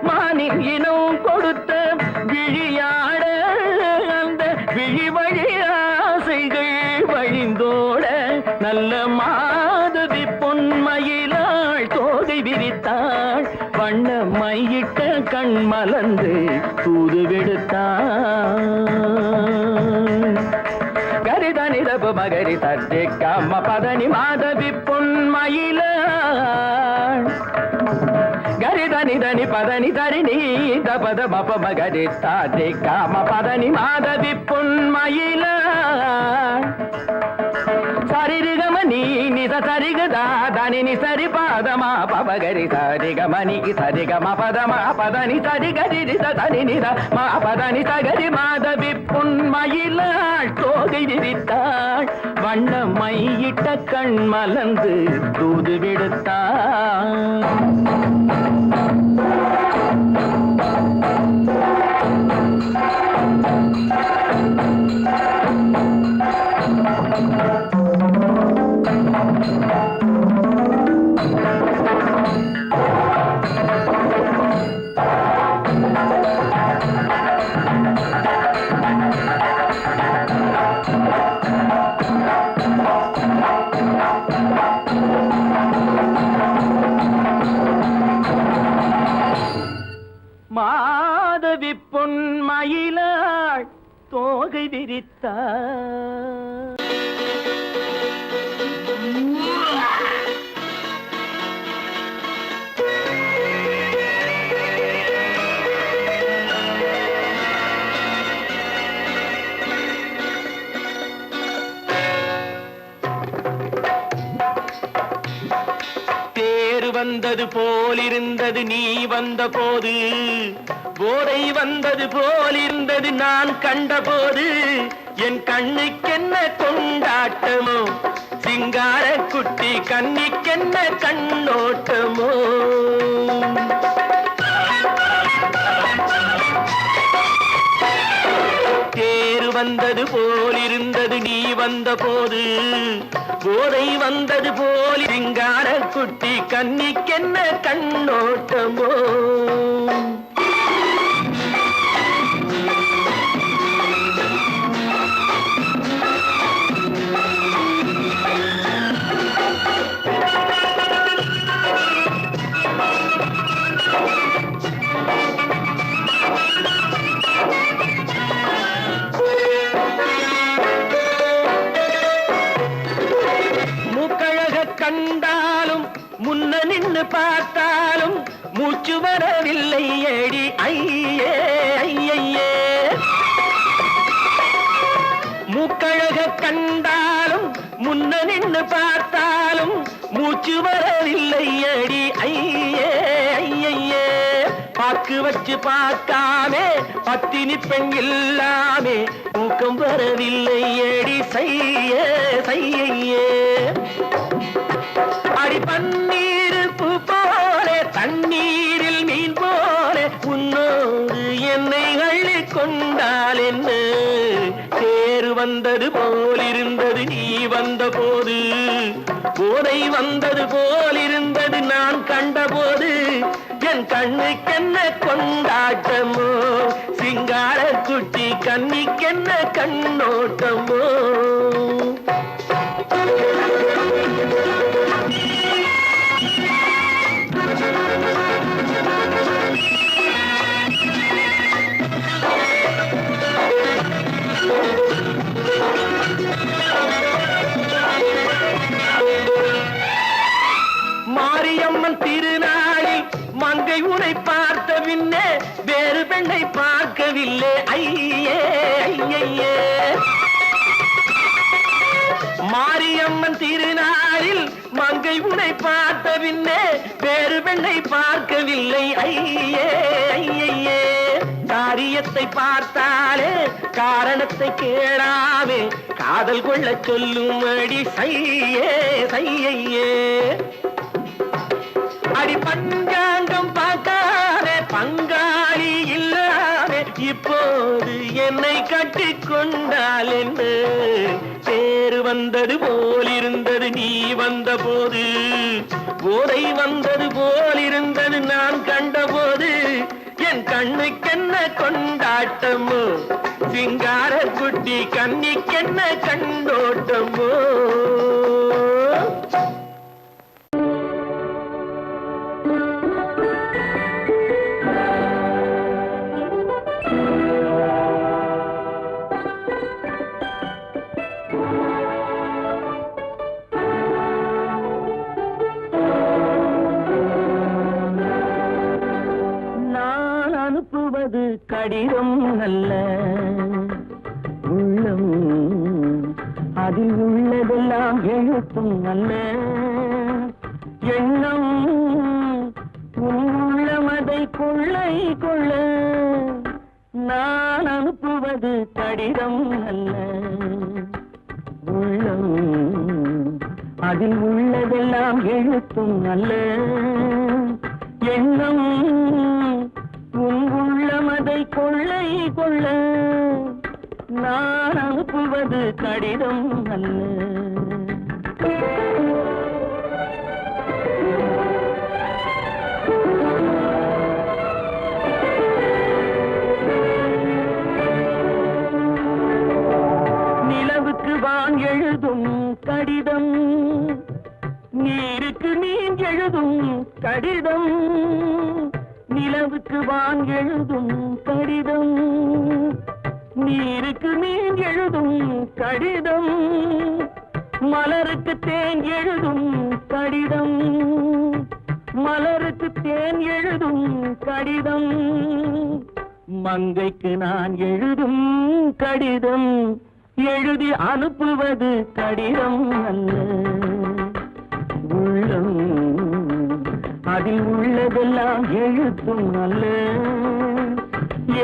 மானின் இனம் கொடுத்த விழியாட. அந்த விழி வழி ஆசைகள் வழிந்தோட நல்ல மாதவி பொன்மயிலாள் தோகை விரித்தாள். வண்ண மையிட்ட கண் மலர்ந்து தூது விடுத்தாள். கரிதனி ரப மகரி தர்ஜி கம்ம பதனி மாதவி பொன்மயிலாள். கரிதனி தனி பதனி தரிணி தபத மப மகரி தர்ஜி கம்ம பதனி மாதவி பொன்மயிலாள். சரிகமணி நித சரிகதா தனி நி சரி பாதமா பபகரி சரிகமணி சரிகம பதமா பதனி சரிகரி தனி நித மா பதனி சகரி மாதவி பொன்மயிலாள் தோகை விரித்தாள். வண்ண மையிட்ட கண் மலர்ந்து தூது விடுத்தாள். மாதவி பொன்மயிலாள் தோகை விரித்தாள். தேர் வந்தது போலிருந்தது நீ வந்த போது. போதை வந்தது போலிருந்தது நான் கண்டபோது. என் கண்ணுக்கென்ன கொண்டாட்டமோ சிங்கார குட்டி கண்ணிக்கென்ன கண்ணோட்டமோ. தேர் வந்தது போலிருந்தது நீ வந்த போது. போதை வந்தது போல் சிங்கார குட்டி கண்ணிக்கென்ன கண்ணோட்டமோ. கண்டாலும் முன்ன நின்று பார்த்தாலும் மூச்சு வரவில்லை ஏடி ஐயே ஐயே. மூக்கழக கண்டாலும் முன்ன நின்று பார்த்தாலும் மூச்சு வரவில்லை ஏடி ஐயே ஐயே. பாக்கு வச்சு பார்க்காமே பத்தினி பெண் இல்லாமே தூக்கம் வரவில்லை ஏடி செய்ய செய்யே. அடி பன்னீர் பூ போல தண்ணீரில் மீன் போல உன்னோடு என்னை அள்ளி கொண்டால் என்ன. தேர் தேர் வந்தது போலிருந்தது நீ வந்த போது, போதை வந்தது போலிருந்தது நான் கண்டபோது, என் கண்ணுக்கென்ன கொண்டாட்டமோ, சிங்கார குட்டி கண்ணிக்கென்ன கண்ணோட்டமோ. மாரியம்மன் திருநாளில் மங்கை உனை பார்த்த பின்னே வேறு பெண்ணை பார்க்கவில்லை ஐயே ஐயே. மாரியம்மன் திருநாளில் மங்கை உனை பார்த்த பின்னே வேறு பெண்ணை பார்க்கவில்லை ஐயே ஐயே. காரியத்தை பார்த்தாலே காரணத்தை கேளாவே காதல் கொள்ள சொல்லும்படி சையே சையே. அடி பஞ்சாங்கம் பார்க்காதே பங்காளி இல்லாதே இப்போது என்னை கட்டி கொண்டால் என்ன. தேர் வந்தது போலிருந்தது நீ வந்த போது, போதை வந்தது போலிருந்தது நான் கண்டபோது, என் கண்ணுக்கென்ன கொண்டாட்டமோ, சிங்கார குட்டி கண்ணிக்கென்ன கண்டோட்டமோ. அனுப்புவது கடிதம் அல்ல, உள்ளம் அதில் உள்ளதெல்லாம் எழுத்தும் அல்ல. எண்ணம் உள்ளமதை கொள்ளை கொள்ள, நான் அனுப்புவது கடிதம் அல்ல, உள்ளம் அதில் உள்ளதெல்லாம் எழுத்தும் அல்ல. எண்ணம் உள்ளமதை கொள்ளை கொள்ள, நான் அனுப்புவது கடிதம் அல்ல. நிலவுக்கு வான் எழுதும் கடிதம், நீருக்கு நீர் எழுதும் கடிதம். நிலவுக்கு வான் எழுதும் கடிதம், நீருக்கு நீர் எழுதும் கடிதம். மலருக்கு தேன் எழுதும் கடிதம், மலருக்கு தேன் எழுதும் கடிதம். மங்கைக்கு நான் எழுதும் கடிதம், எழுதி அனுப்புவது கடிதம் அல்ல. உள்ளம் அதில் உள்ளதெல்லாம் எழுத்தும் அல்ல.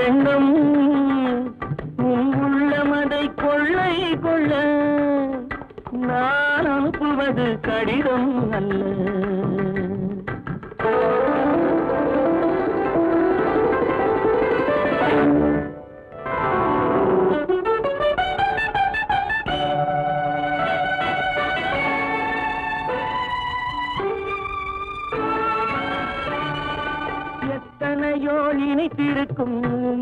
எண்ணம் உள்ளமதை கொள்ளை கொள்ள, நான் அனுப்புவது கடிதம் அல்ல. எத்தனையோ நினைத்திருக்கும்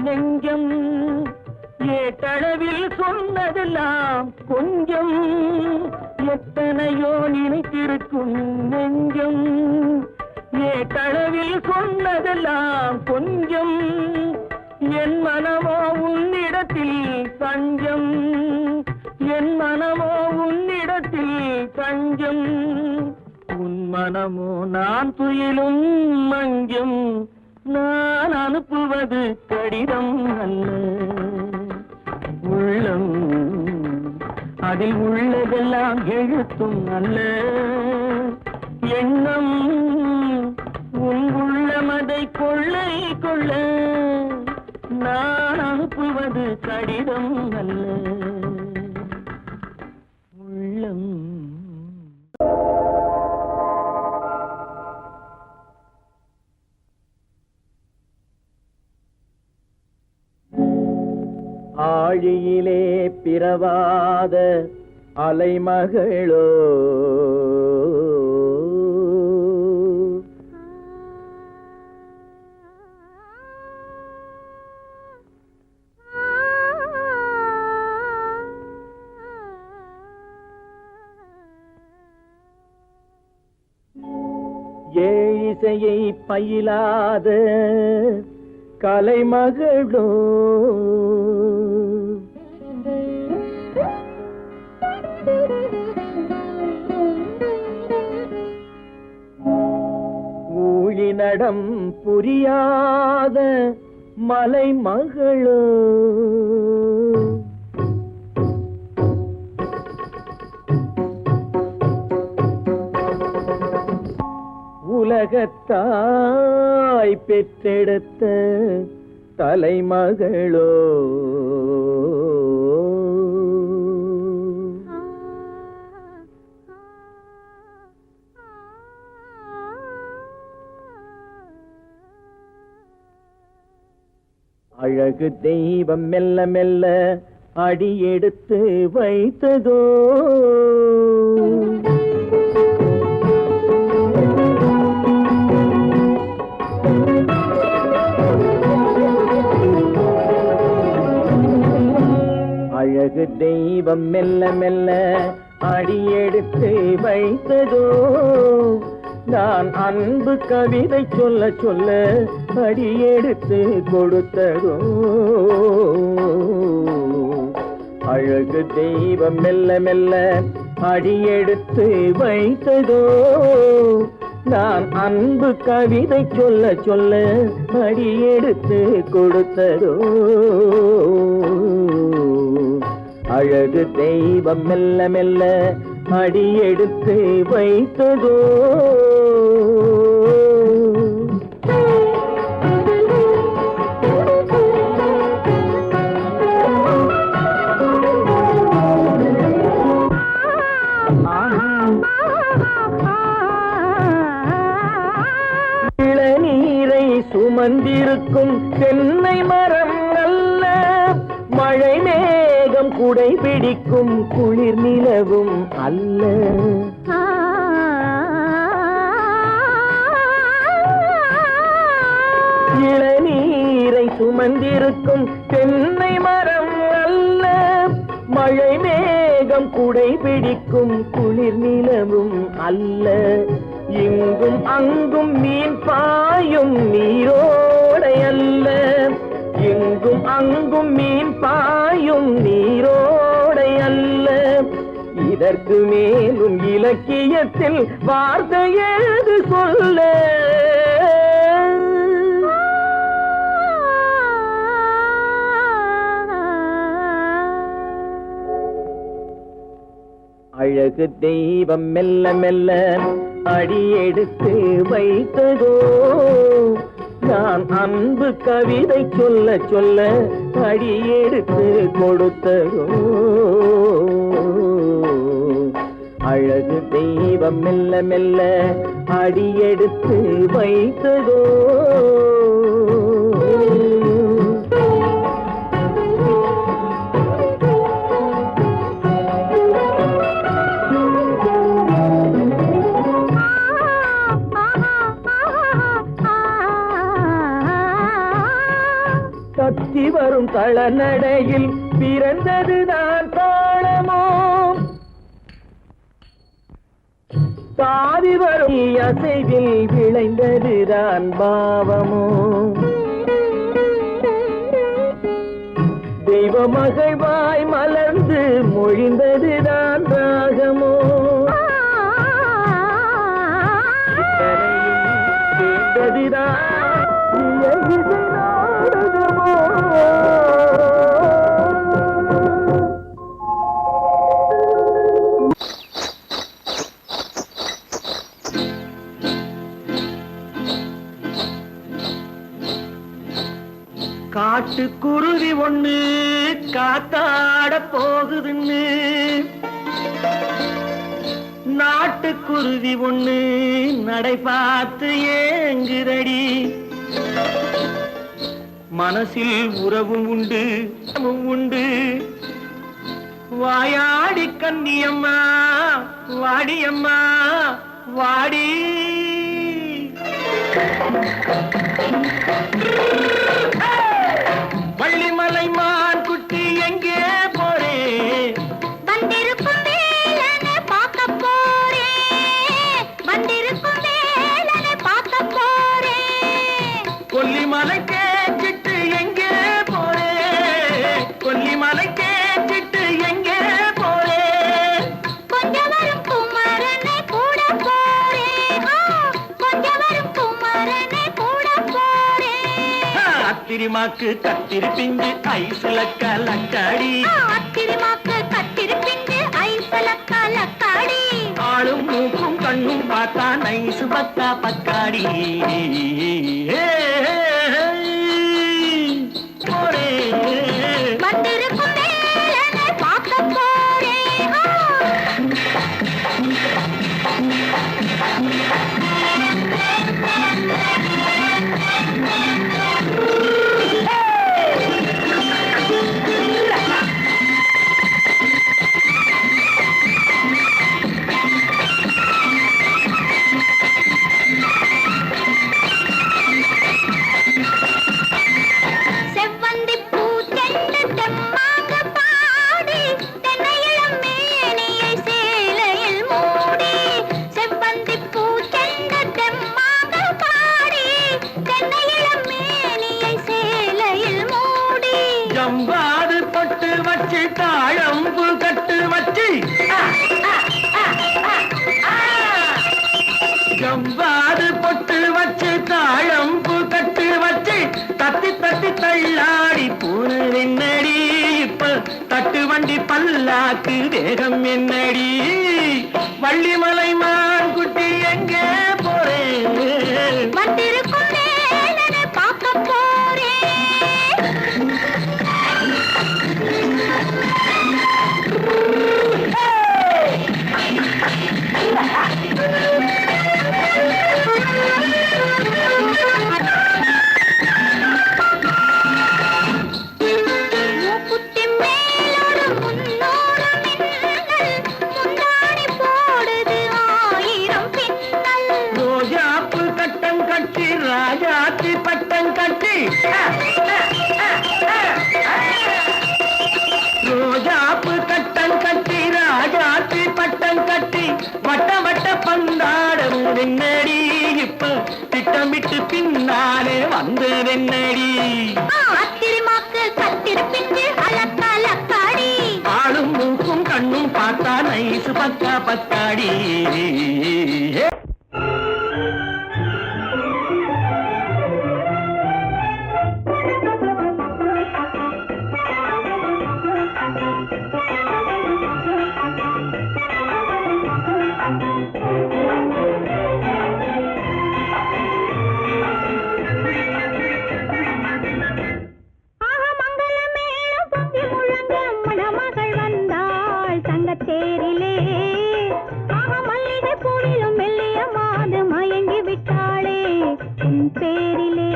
நெஞ்சம், ஏட்டளவில் சொன்னதெல்லாம் கொஞ்சம். எத்தனையோ நினைத்திருக்கும் நெஞ்சம், ஏட்டளவில் சொன்னதெல்லாம் கொஞ்சம். என் மனமோ உன்னிடத்தில் தஞ்சம், என் மனமோ உன்னிடத்தில் தஞ்சம். உன் மனமோ நான் துயிலும் மஞ்சம், நான் அனுப்புவது கடிதம் அல்ல. உள்ளம் அதில் உள்ளதெல்லாம் எழுத்தும் அல்ல. எண்ணம் உன் உள்ளமதை கொள்ளை கொள்ள, நான் அனுப்புவது கடிதம் அல்ல. உள்ளம் ஆழியிலே பிறவாத அலைமகளோ ஏழிசையை பயிலாத கலைமகளோ ஊழிநடம் புரியாத மலைமகளோ உலகத்தாய் பெற்றெடுத்த தலைமகளோ அழகு தெய்வம் மெல்ல மெல்ல அடியெடுத்து வைத்ததோ அழகு தெய்வம் மெல்ல மெல்ல அடியெடுத்து வைத்ததோ நான் அன்பு கவிதை சொல்ல சொல்ல அடியெடுத்து கொடுத்ததோ அழகு தெய்வம் மெல்ல மெல்ல அடியெடுத்து வைத்ததோ நான் அன்பு கவிதை சொல்ல சொல்ல அடியெடுத்து கொடுத்ததோ அழகு தெய்வம் மெல்ல மெல்ல அடியெடுத்து வைத்ததோ இளநீரை சுமந்திருக்கும் தென்னை மரம் அல்ல மழை மேகம் குடை பிடிக்கும் குளிர் நிலவும் அல்ல இளநீரை சுமந்திருக்கும் தென்னை மரம் அல்ல மழை மேகம் குடை பிடிக்கும் குளிர் நிலவும் அல்ல இங்கும் அங்கும் மீன் பாயும் நீரோடை அல்ல இங்கும் அங்கும் மீன் பாயும் நீரோடை அல்ல இதற்கு மேலும் இலக்கியத்தில் வார்த்தை ஏது சொல்ல அழகு தெய்வம் மெல்ல மெல்ல அடியெடுத்து வைத்ததோ நான் அன்பு கவிதை சொல்ல சொல்ல அடியெடுத்து கொடுத்ததோ அழகு தெய்வம் மெல்ல மெல்ல அடியெடுத்து வைத்ததோ கத்தி வரும் தளநடையில் பிறந்ததுதான் தாளமோ தாவி வரும் அசைவில் விளைந்ததுதான் பாவமோ தெய்வ மகிழ்வாய் மலர்ந்து மொழிந்ததுதான் ராகமோ கேட்டதுதான் காட்டுக்குருவி ஒண்ணு காத்தாட போகுதுன்னு நாட்டுக்குருவி ஒண்ணு நடை பார்த்து ஏங்குதடி மனசில் உறவும் உண்டு உண்டு. வாயாடி கன்னியம்மா வாடியம்மா வாடி. வள்ளிமலை மான் குட்டி எங்கே போறே? வந்திருக்கும் வேலனை பார்க்க போறேன், வந்திருக்கும் வேலனை பார்க்க போறேன். கொல்லிமலை கேட்டுட்டு எங்கே போறே? கொல்லிமலை கேட்டுட்டு எங்கே போறே? கொஞ்சம் வரும் குமரனை கூட போறேன், கொஞ்சம் வரும் குமரனை கூட போறேன். அத்திரிமாக்கு கத்திரி பிஞ்சு ஐசுல கலக்காடி, அத்திரிமாக்கு கத்திரி பிஞ்சு ஐசல கலக்காடி. ஆளும் மூக்கும் கண்ணும் பார்த்தா நைசு பக்கா பக்காடி. போரே வந்திருக்கும் வேலனை பார்க்க போறேன். செவ்வந்தி பூ தென்ன தெம்மாக பாடி, தென்னையிளம் மேனியை சேலையில் மூடி. செவ்வந்தி பூ தென்ன தெம்மாக பாடி, தென்னையிளம் மேனியை சேலையில் மூடி. ஜம்பாது பொட்டு வச்சு தாழம்பு கட்டு வச்சு, ஜம்பாது பொட்டு வச்சு தாழம்பு கட்டு வச்சு தத்தி தத்தி தள்ளாடி போன என்னடி. இப்ப தட்டு வண்டி பல்லாக்கு வேகம் என்னடி. வள்ளிமலை மான் குட்டி எங்கே போறேன்? வந்திருக்கும் வேலனை பார்க்க போறேன். மூக்குத்தி மேலோடு முன்னோடு மின்னல், முந்தாடி போடுது ஆயிரம் பின்னல். ரோஜாப்பு கட்டம் கட்டி ராஜாத்தி பட்டம் கட்டி, ரோஜாப்பு கட்டம் கட்டி ராஜாத்தி பட்டம் கட்டி வட்ட வட்ட பந்தாடம் வெண்ணடி. இப்ப திட்டமிட்டு பின்னாலே வந்து வெண்ணடி. அத்திரிமாக்கு கத்திரி பிஞ்சு அலக்கலக்காடி. ஆளும் மூக்கும் கண்ணும் பார்த்தா நைசு பக்கா பக்காடி. மணமகள் வந்தாள் தங்கத்தேரிலே. மல்லிகை பூவிலும் மெல்லிய மாது மயங்கி விட்டாளே உன் பேரிலே.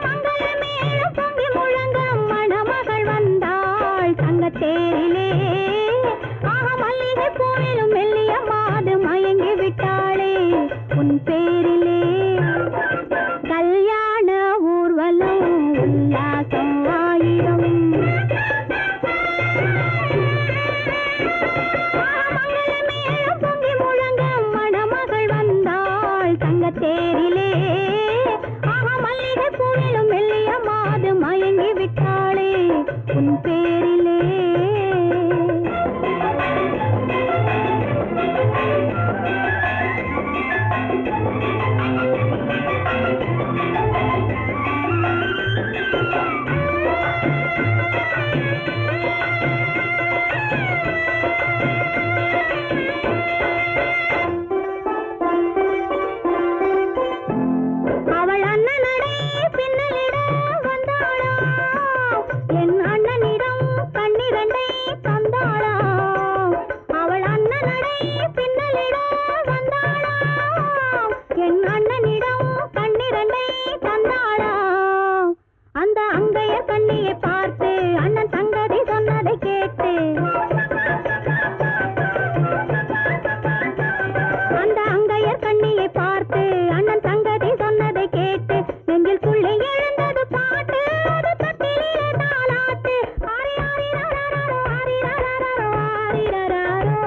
மங்களமேளம் பொங்கி முழங்க மணமகள் வந்தாள் தங்கத்தேரிலே. மல்லிகை பூவிலும் மெல்லிய மாது மயங்கி விட்டாளே உன் பேரிலே. கல்யாண ஊர்வலம் உல்லாசம் ஆயிரம். மங்களமேளம் பொங்கி முழங்க மணமகள் வந்தாள் தங்கத்தேரிலே. மல்லிகை பூவிலும் மெல்லிய மாது மயங்கி விட்டாளே உன் பேரிலே. அவள் அண்ணனடே பின்னலிட வந்தாளா, என் அண்ணனிடம் கண்ணிரண்டை அண்ணனிடம் கண்ணிரண்டை தந்தாளாம். அந்த அங்கைய கண்ணியை பார்த்து அண்ணன் சங்கதி சொன்னதை கேட்டு அந்த அங்கையர் கண்ணியை பார்த்து அண்ணன் சங்கதி சொன்னதை கேட்டு நெஞ்சில் துள்ளி எழுந்தது பாட்டு. அது தட்டிலே தாலாட்டு. ஆரி ஆரி ரரரரோ, ஆரி ரரரரோ, ஆரி ரரரோ,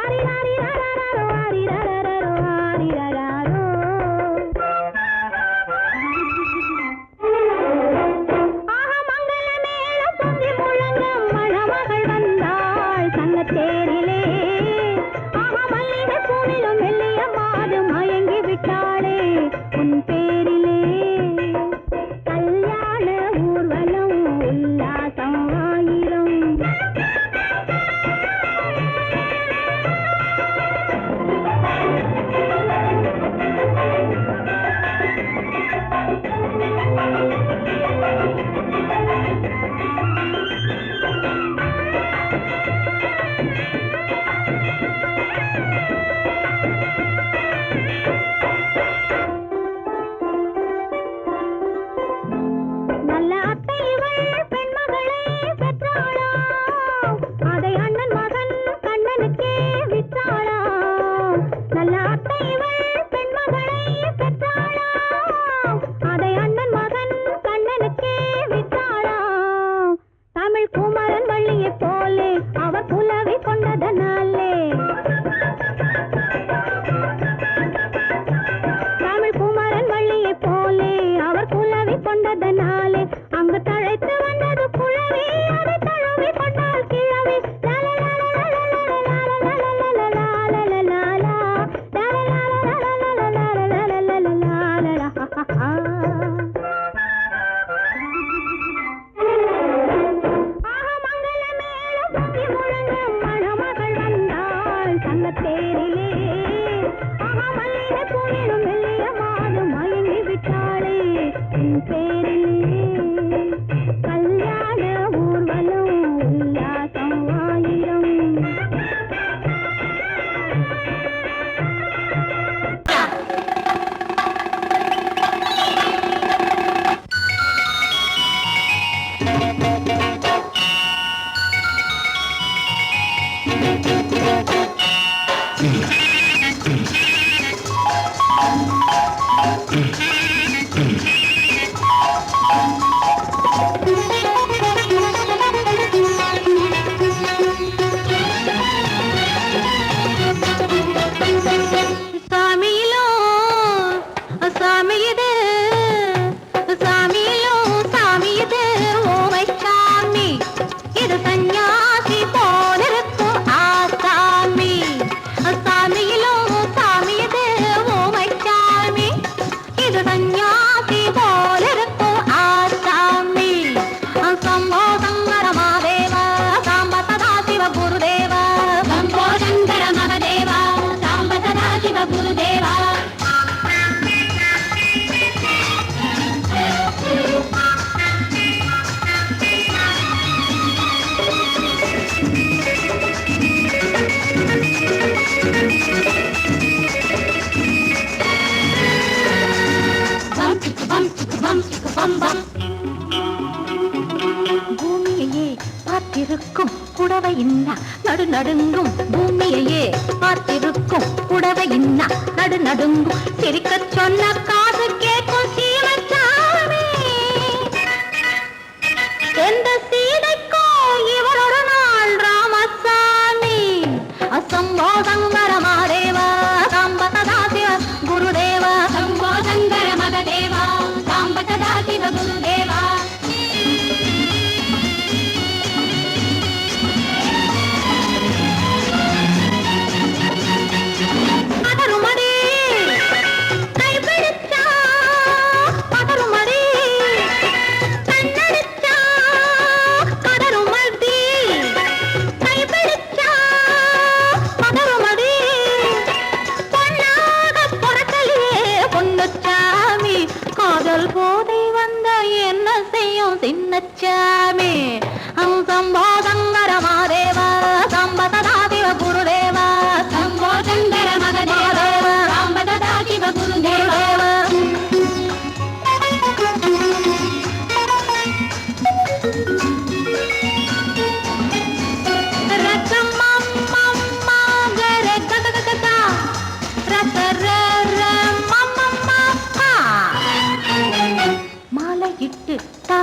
ஆரி ஆரி ரரரரோ, ஆரி ரரரரோ, ஆரி ரரரோ. ஆஹா மங்கள மேளம் பொங்கி முழங்க மணமகள் வந்தாள் சங்கத்தேரிலே. ஆஹா மல்லிகை பூவிலும் மெல்லிய மாது மயங்கி விட்டாளே உன் பேரிலே. கல்யாண ஊர்வலம் உல்லாசம் ஆயிரம். நல்ல அத்தை இவள் பெண்மகளை பெற்றாளாம். அதை அண்ணன் மகன் கண்ணனுக்கே விற்றாளாம். நல்ல அத்தை இவள் பெண்மகளை பெற்றாளாம். அதை அண்ணன் மகன் கண்ணனுக்கே விற்றாளாம். தமிழ் குமரன் வள்ளியைப் போலே அவர் புலவி கொண்டதனாலே தமிழ் குமரன் வள்ளியைப் போலே அவர் குலவி கொண்டதனாலே அங்கு தழைத்து வந்தது குழவி. அதை தழுவி கொண்டால் கிழவி. ஆஹா மங்கள மேளம் பொங்கி முழங்க மணமகள் வந்தாள் சங்கத்தேரிலே. ஆஹா மல்லிகை பூவிலும் மெல்லிய மாது மயங்கி விட்டாளே உன் பேரிலே. கல்யாண ஊர்வலம் உல்லாசம் ஆயிரம். சாமியிலோ சாமி இது, சாமியிலோ சாமி இது ஓமை சாமி. இது சந்நியாசி போலிருக்கும் ஆசாமி. சாமியிலோ சாமி இது ஓமை சாமி. இது சந்நியாசி போலிருக்கும் ஆசாமி. சம்போ சங்கர மகாதேவ சாம்ப சதா சிவ குருதேவ. சம்போ சங்கர மகாதேவ சாம்ப சதா சிவ குருதேவ. பூமியையே பார்த்திருக்கும் புடவை இன்னா நடு நடுங்கும். பூமியையே பார்த்திருக்கும் புடவை இன்னா நடு நடுங்கும். சிரிக்கச் சொன்ன காது கேட்கும் சீமச்சாமி. எந்த சீதைக்கோ இவரொரு நாள் ராமசாமி. அசம்போ சங்கர மகாதேவ சாம்ப சதா சிவ குருதேவ. சம்போ சங்கர மகாதேவ சாம்ப சதா சிவ குருதேவ. பதறுமடி கைப்பிடிச்சா, பதறுமடி கண்ணடிச்சா, பதறுமடி கைப்பிடிச்சா, பதறுமடி பொன்னாக பொறக்கலையே பொன்னுச்சாமி. காதல் போதை வந்த என்ன செய்யும் சின்னச்சாமி. சம்போ சங்கர மகாதேவ சாம்ப சதா சிவ குருதேவ. சம்போ சங்கர மகாதேவ சாம்ப சதா சிவ குருதேவ.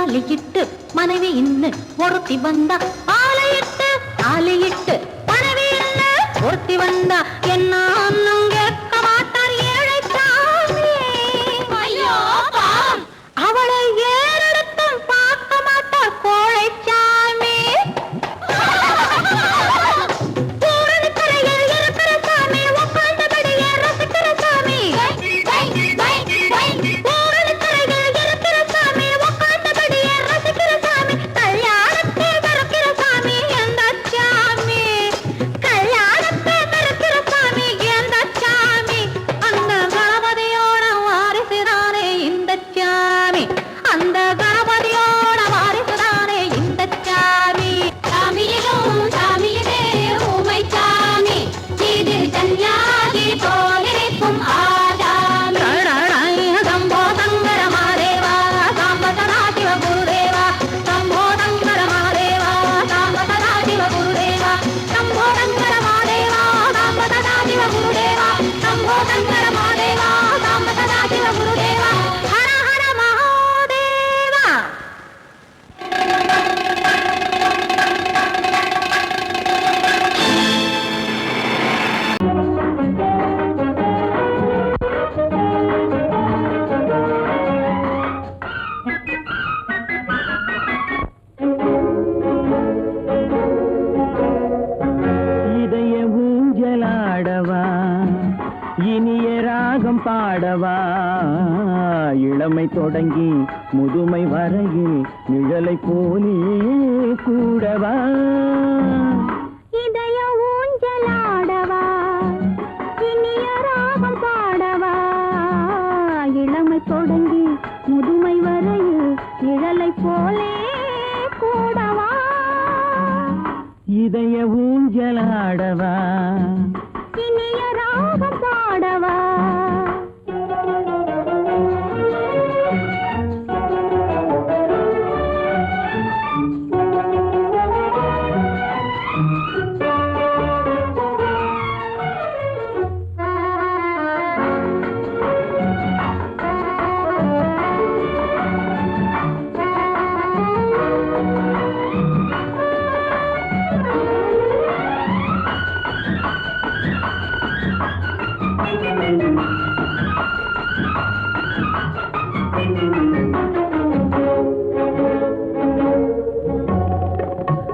தாலியிட்டு மனைவி இன்னு ஒருத்தி வந்தா ஆலையிட்டு மனைவி இன்னு ஒருத்தி வந்தா என்ன அண்ணன் கேட்க மாட்டார் ஏழைச்சாமி. ஐயோ அவளை ஏறெடுத்தும் பார்க்க மாட்டார் கோழைச்சாமி. பூரணிக்கரையில் இருக்கிற சாமி உட்கார்ந்தபடியே ரசிக்கிற சாமி. பூரணிக்கரையில் இருக்கிற சாமி உட்கார்ந்தபடியே ரசிக்கிற சாமி. கல்யாணத்தை மறக்கிற சாமி எந்த சாமி. கல்யாணத்தை மறக்கிற சாமி எந்த சாமி. அந்த கணபதியோட வாரிசுதானே இந்த சாமி. அந்த கணபதியோட வாரிசுதானே இந்த சாமி. சாமியிலும் சாமியிலே ஊமை சாமி. இது சன்னியாசி போலிருக்கும் ஆசாமி. சம்போ சங்கர மாதேவா சாம்ப சதா சிவ குருதேவா. சம்போ சங்கர மாதேவா சாம்ப சதா சிவ குருதேவா. சம்போ சங்கர மாதேவா சாம்ப சதா சிவ குருதேவா. சம்போ சங்கர மாதேவா சாம்ப சதா சிவ குருதேவா. ஹர ஹர மகாதேவா. இதய ஊஞ்சலாடவா இனிய ராகம் பாடவா இளமை தொடங்கி முதுமை வரையில் நிழலை போலே கூடவா. இதய ஊஞ்சலாடவா இனிய ராகம் பாடவா இளமை தொடங்கி முதுமை வரையில் நிழலை போலே கூடவா. இதய ஊஞ்சலாடவா இனிய ராகம் பாடவா.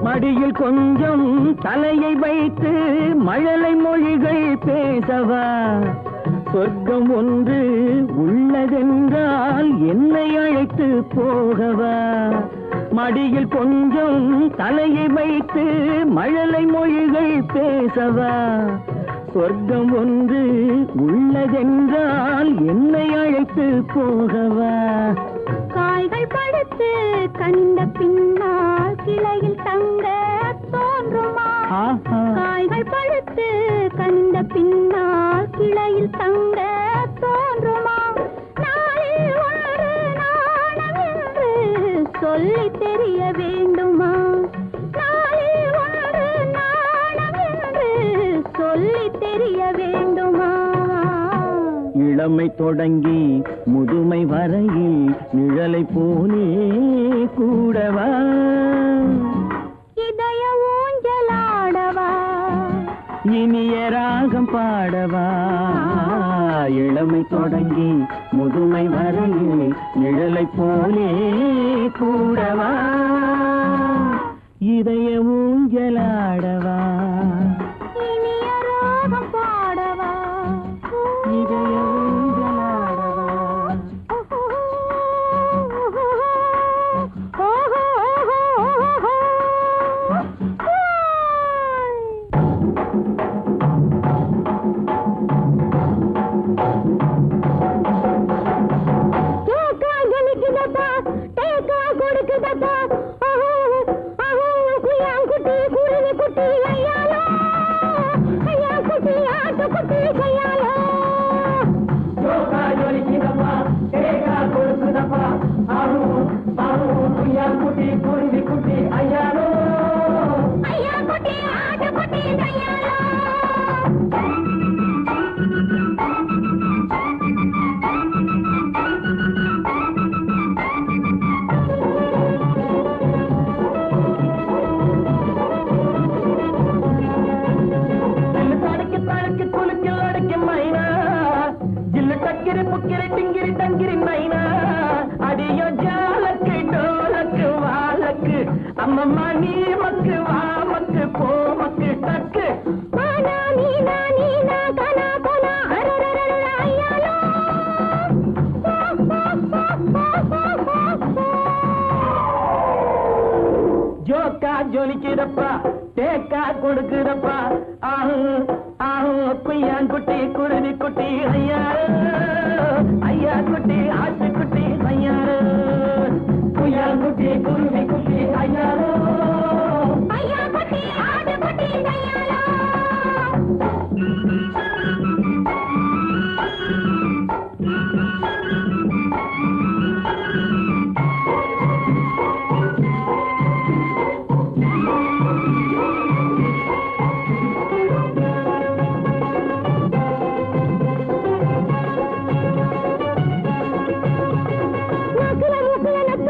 மடியில் கொஞ்சம் தலையை வைத்து மழலை மொழிகள் பேசவா. சொர்க்கம் ஒன்று உள்ளதென்றால் என்னை அழைத்து போகவா. மடியில் கொஞ்சம் தலையை வைத்து மழலை மொழிகள் பேசவா. சொர்க்கம் ஒன்று உள்ளதென்றால் என்னை அழைத்து போகவா. காய்கள் படுத்து கனிந்த பின்னால் கிளையில் தங்க தோன்றுமா. காய்கள் படுத்து கனிந்த பின்னால் கிளையில் தங்க தோன்றுமா. நாளில் ஒரு நாணம் என்று சொல்லி தெரிய வேண்டுமா. நாளில் ஒரு நாணம் என்று சொல்லி தெரிய வேண்டுமா. இளமை தொடங்கி முதுமை வரையில் நிழலை போலே கூடவா. இதய ஊஞ்சலாடவா இனிய ராகம் பாடவா. இளமை தொடங்கி முதுமை வரையில் நிழலை போலே கூடவா. இதய ஊஞ்சலாடவா இனிய ராகம் பாடவா. இதய ஊஞ்சலாடவா. டங்கிரி மைனா அடியோ ஜாலக்கு டோலக்கு வாலக்கு அம்மம்மா நீ மக்கு வா மக்கு போ மக்கு டக்கு பானா நீனா நீனா கனா போனா அரரரர ஐயாலோ ஜோக்கா ஜொலிக்குதப்பா தேக்கா கொடுக்குதப்பா ஆஹு ஆஹு குய்யான் குருவி குட்டி ஐயாரு ஐயா குட்டி ஆட்டு குட்டி ஐயாரு குய்யான் குருவி குட்டி ஐயாரு ஐயா குட்டி ஆடு குட்டி ஐயாலோ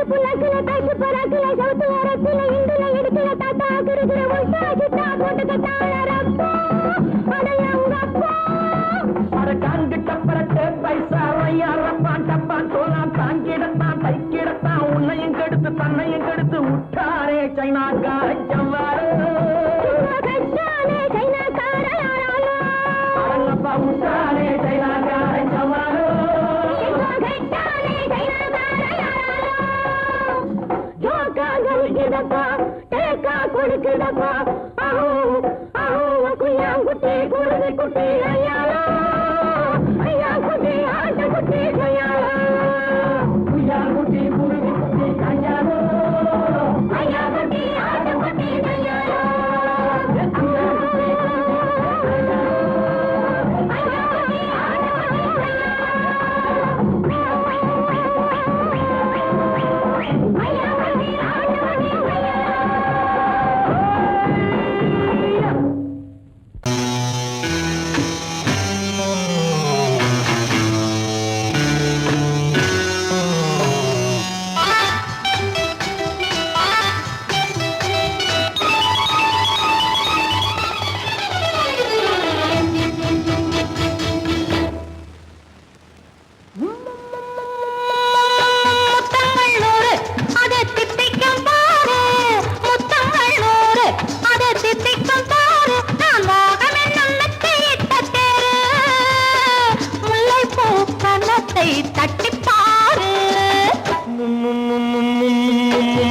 புலக்கில பேச்சு பராக்கில சவுத்து வரத்தில இந்துல இடுக்கில தாத்தா கிருகிற உஷா கிட்டா போட்டுக்க தாளரப்பா அடையங்கப்பா அட காங்கிட்ட பரட்டு பைசா ஐயாரப்பான் டப்பான் தோலாம் தாங்கிடத்தான் தைக்கிடத்தான் உன்னையும் கெடுத்து தன்னையும் கெடுத்து விட்டாரே சைனாக்கார ஜவ்வாறு கட்டானே சைனாக்காரலாலோ அடங்கப்பா விட்டாரே சைனாக்கார ஜவ்வாறு கட்டானே சைனாக்காரலாலோ ஜோக்கா கலிக்கிடப்பா தேக்கா கொடுக்கிடப்பா ஆஹோ ஆஹோ குய்யாங்குட்டி குருவி குட்டி ஐயாலோ ஐயா குட்டி ஆட்டு குட்டி ஐயாலோ குய்யான் குட்டி குருவி குட்டி ஐயாரு ஐயா குட்டி ஆட்டு குட்டி ஐயாலோ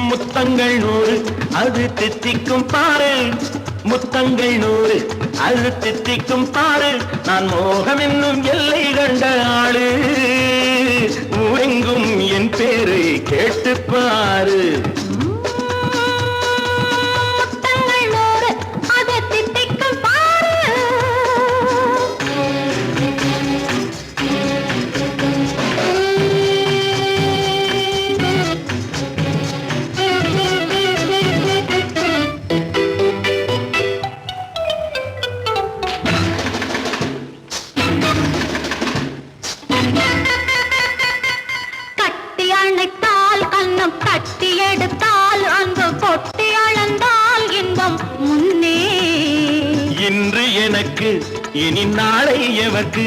முத்தங்கள் 100 அது தித்திக்கும் பாரு முத்தங்கள் 100 அது தித்திக்கும் பாரு நான் மோகம் என்னும் எல்லை கண்ட ஆளு ஊரெங்கும் என் பேரை கேட்டுப் பாரு இன்று எனக்கு இனி நாளை எவர்க்கு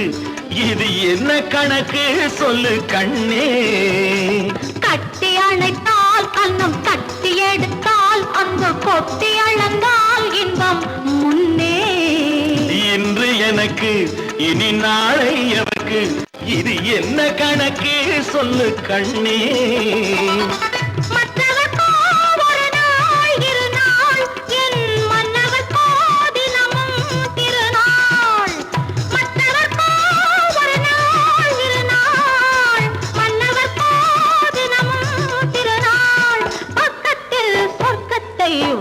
இது என்ன கணக்கு சொல்லு கண்ணே கட்டி அணைத்தால் கண்ணம் கட்டி எடுத்தால் அங்கு கொட்டி அளந்தால் இன்பம் முன்னே இன்று எனக்கு இனி நாளை எவர்க்கு இது என்ன கணக்கு சொல்லு கண்ணே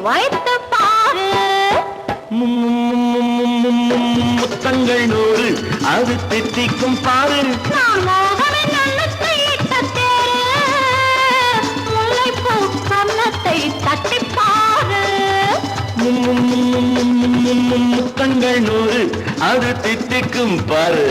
வைத்து பாரு முத்தங்கள் 100 அது தித்திக்கும் பாரு நான் மோகனின் நல்லத்தை இட்ட தேரு முல்லைப்பூ கன்னத்தை தட்டி பாரு முத்தங்கள் 100 அது தித்திக்கும் பாரு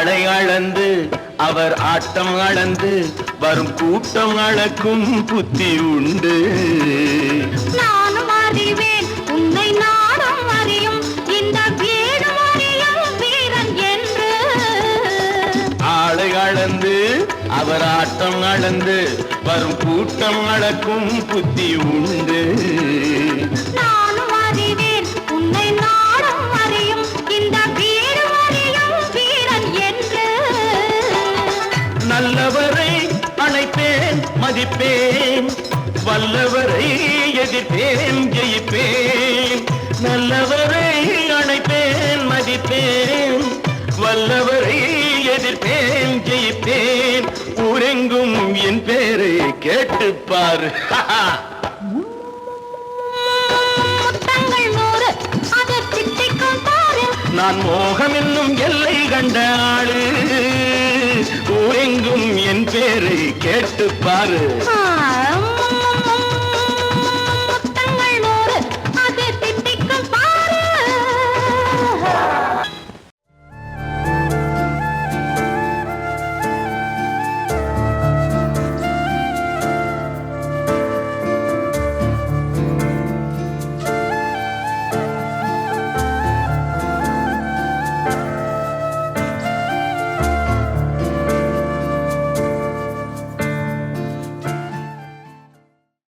ஆளை அளந்து அவர் ஆட்டம் அளந்து வரும் கூட்டம் அளக்கும் புத்தி உண்டு. நானும் அறிவேன் உன்னை நாடும் அறியும் இந்த வீடும் அறியும் வீரன் என்று. ஆளை அளந்து அவர் ஆட்டம் அளந்து வரும் கூட்டம் அளக்கும் புத்தி உண்டு. நானும் அறிவேன் உன்னை நாடும் அறியும் இந்த வீடும் அறியும் வீரன் என்று. நல்லவரை அழைப்பேன் மதிப்பேன், வல்லவரை எதிர்ப்பேன் ஜெயிப்பேன். நல்லவரை அழைப்பேன் மதிப்பேன், வல்லவரை எதிர்ப்பேன் ஜெயிப்பேன். ஊரெங்கும் என் பேரை கேட்டுப்பார். முத்தங்கள் 100 அது திட்டிக்கும் பாரு. நான் மோகம் என்னும் எல்லை கண்ட ஆளு, ஊரெங்கும் என் பேரை கேட்டுப்பாரு.